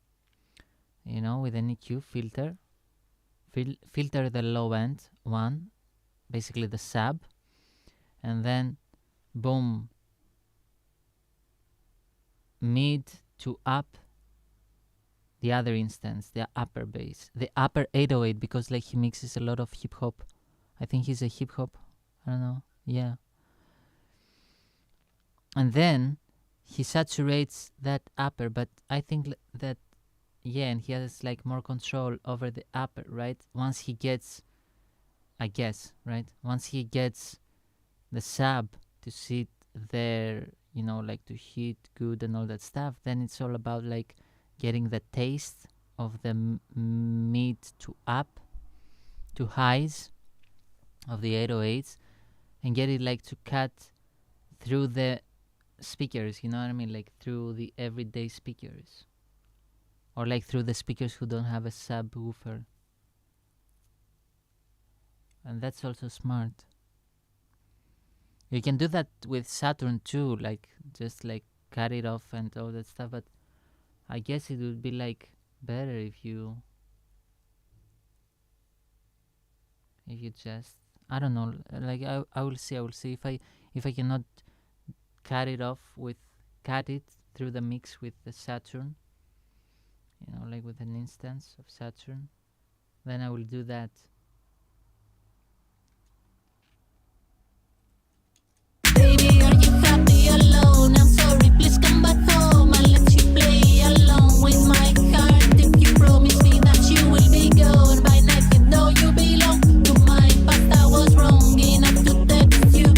You know, with an EQ filter. Filter the low end one, basically the sub, and then boom, mid to up the other instance, the upper bass, the upper 808, because like he mixes a lot of hip hop. I think he's a hip hop. I don't know. Yeah. And then he saturates that upper, but I think that, yeah, and he has like more control over the upper, right? Once he gets, I guess, right? Once he gets the sub to sit there, you know, like to hit good and all that stuff, then it's all about like getting the taste of the mid to up to highs of the 808s, and get it like to cut through the speakers, you know what I mean? Like through the everyday speakers. Or like through the speakers who don't have a subwoofer. And that's also smart. You can do that with Saturn too, like just like cut it off and all that stuff, but I guess it would be like better if you just, I don't know, like I will see if I cannot cut it through the mix with the Saturn, you know, like with an instance of Saturn, then I will do that. Baby, are you happy alone? I'm sorry, please come back home. I'll let you play along with my heart if you promise me that you will be gone by night. You know you belong to my past. I was wrong enough to text you.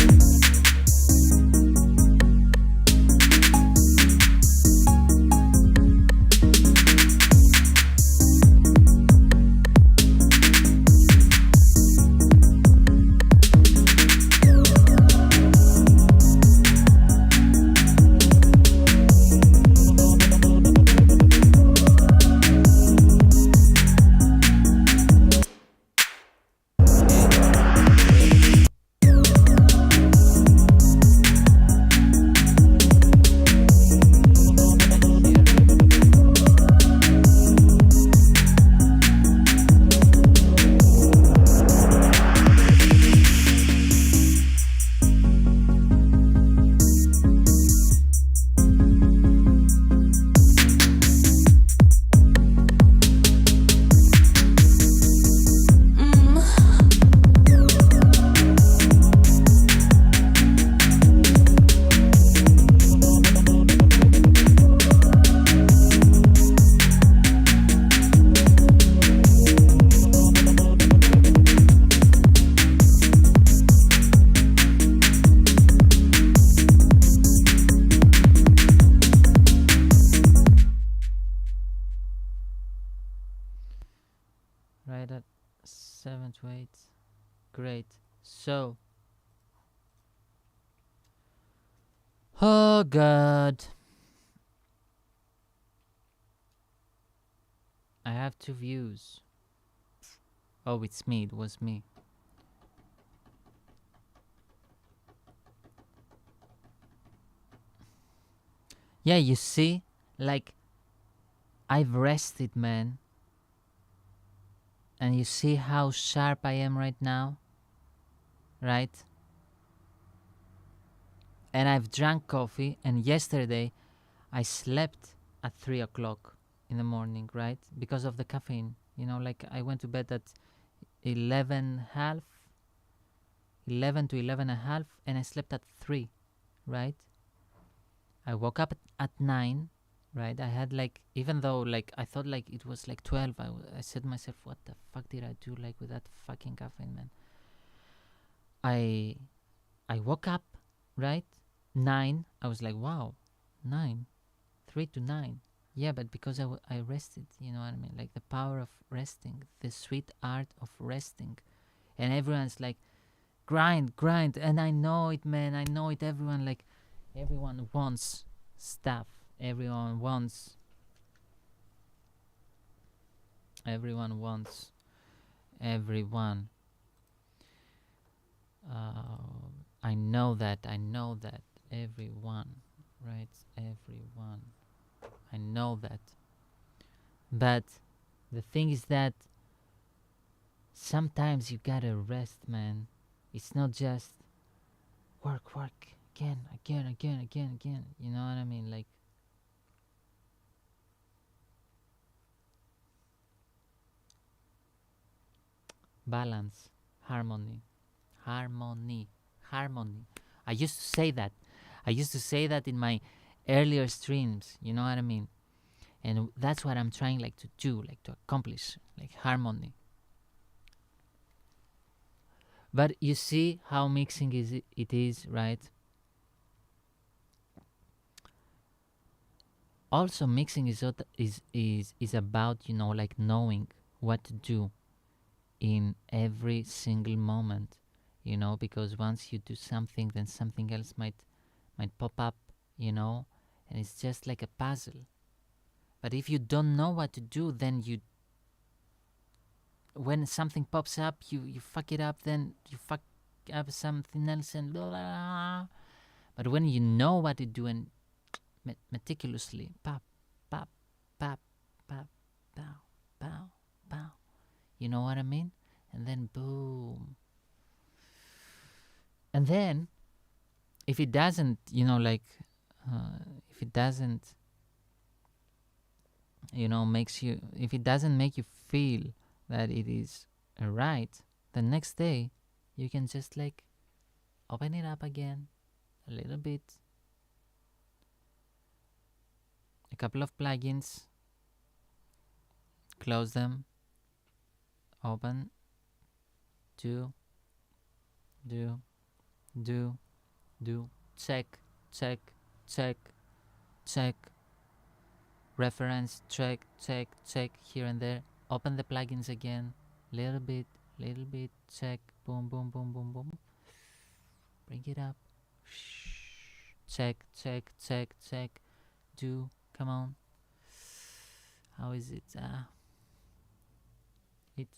Can't wait. Great. So, oh God, I have 2 views. Oh, it's me. It was me. Yeah, you see, like, I've rested, man. And you see how sharp I am right now, right? And I've drank coffee, and yesterday I slept at 3 o'clock in the morning, right? Because of the caffeine. You know, like I went to bed at 11 half, 11 to 11 and a half, and I slept at 3, right? I woke up at 9, right? I had like, even though like I thought like it was like 12, I said to myself, what the fuck did I do like with that fucking caffeine, man? I woke up, right? 9, I was like, wow, 9, 3 to 9. Yeah, but because I rested, you know what I mean? Like the power of resting, the sweet art of resting. And everyone's like, grind, and I know it, man. I know it. Everyone wants stuff. Everyone wants. Everyone. I know that. Everyone, right? Everyone. I know that. But the thing is that sometimes you gotta rest, man. It's not just work again. You know what I mean? Like, balance, harmony. I used to say that in my earlier streams, you know what I mean? And that's what I'm trying like to do, like to accomplish, like harmony. But you see how mixing it is, right? Also, mixing is about, you know, like knowing what to do in every single moment, you know, because once you do something, then something else might pop up, you know, and it's just like a puzzle. But if you don't know what to do, then when something pops up, you fuck it up, then you fuck up something else, and blah, blah, blah. But when you know what to do and meticulously, pop, pop, pop, pop, pow, pow, pow, you know what I mean? And then boom. And then, if it doesn't, you know, like, if it doesn't, you know, if it doesn't make you feel that it is right, the next day you can just like open it up again a little bit, a couple of plugins, close them, open, do, check, reference, check here and there, open the plugins again, little bit, check, boom, bring it up, check, do, come on. How is it? It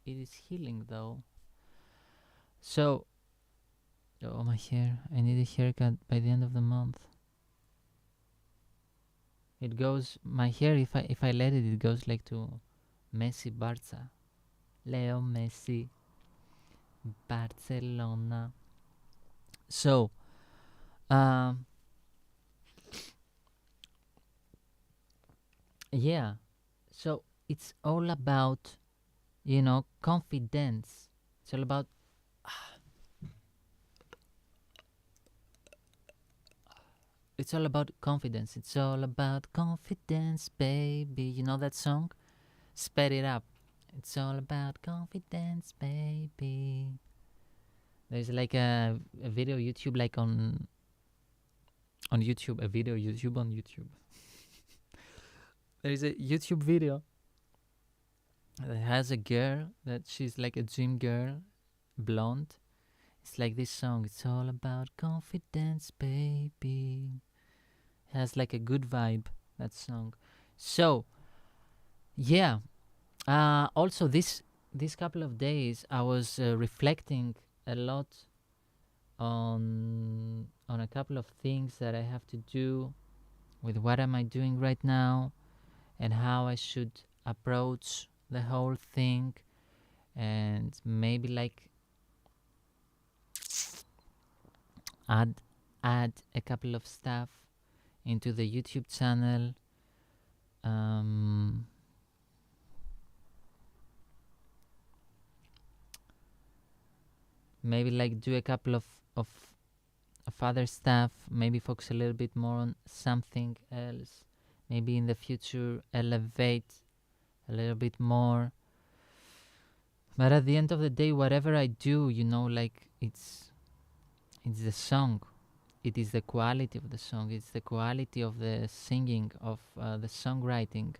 is healing though. So, oh, my hair, I need a haircut by the end of the month. It goes, my hair, if I let it goes like to Messi Barca. Leo Messi, Barcelona. So, yeah. So it's all about, you know, confidence. It's all about confidence. It's all about confidence, baby. You know that song? Sped it up. It's all about confidence, baby. There's like a video YouTube, like on YouTube, a video YouTube on YouTube. There is a YouTube video that has a girl that she's like a gym girl, blonde. It's like this song. It's all about confidence, baby. It has like a good vibe, that song. So yeah. Also, this couple of days, I was reflecting a lot on a couple of things that I have to do with what am I doing right now and how I should approach the whole thing, and maybe like add add a couple of stuff into the YouTube channel. Um, maybe like do a couple of other stuff, maybe focus a little bit more on something else, maybe in the future elevate a little bit more. But at the end of the day, whatever I do, like it's the song. It is the quality of the song. It's the quality of the singing, of the songwriting.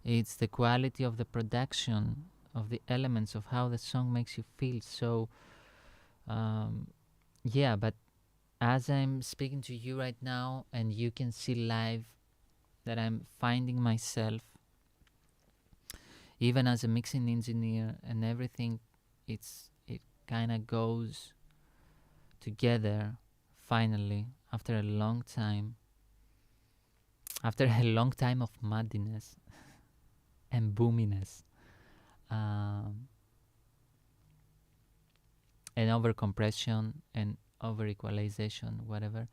It's the quality of the production, of the elements, of how the song makes you feel. So, yeah, but as I'm speaking to you right now, and you can see live that I'm finding myself, even as a mixing engineer and everything, it kind of goes together finally after a long time. After a long time of muddiness and boominess, and over compression and over equalization, whatever.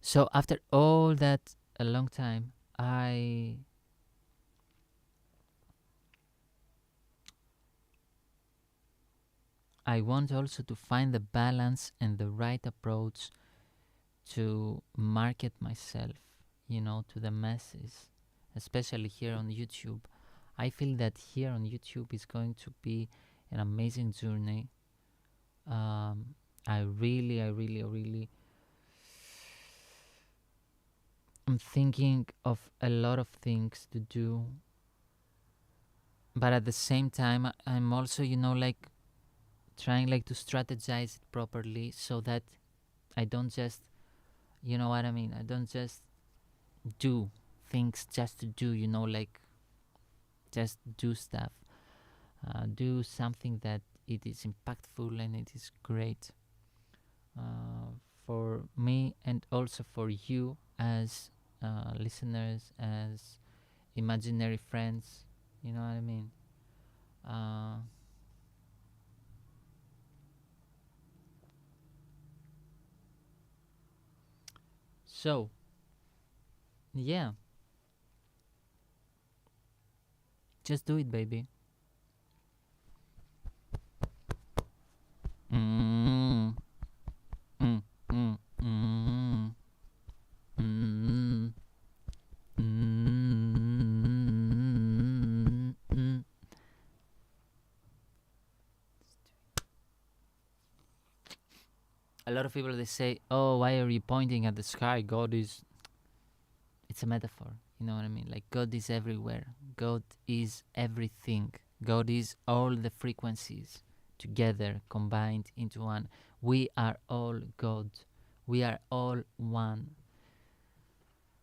So after all that, a long time, I want also to find the balance and the right approach to market myself, to the masses, especially here on YouTube. I feel that here on YouTube is going to be an amazing journey. I really I'm thinking of a lot of things to do, but at the same time, I'm also, like trying like to strategize it properly so that I don't just, you know what I mean? I don't just do things just to do, like just do stuff. Do something that it is impactful and it is great for me and also for you as listeners, as imaginary friends. You know what I mean? So, yeah, just do it, baby. Mm. Mm. Mm. Mm. Mm. Mm. A lot of people, they say, "Oh, why are you pointing at the sky? God is." It's a metaphor. You know what I mean? Like God is everywhere. God is everything. God is all the frequencies together combined into one. We are all God. We are all one.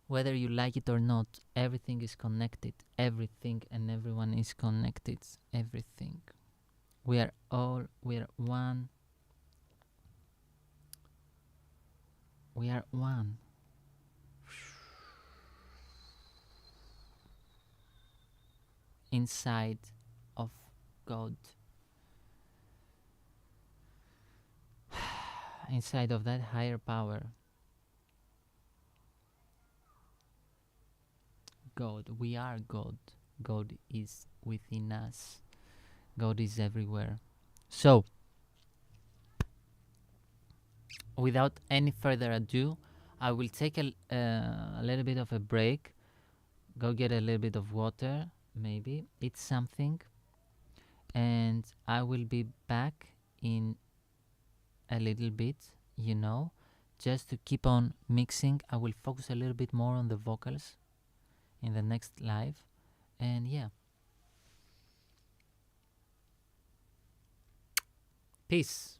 Whether you like it or not, everything is connected. Everything and everyone is connected. Everything. We are one. We are one. Inside of God. Inside of that higher power. God. We are God. God is within us. God is everywhere. So, without any further ado, I will take a little bit of a break, go get a little bit of water, maybe eat something, and I will be back in a little bit, just to keep on mixing. I will focus a little bit more on the vocals in the next live, and yeah. Peace.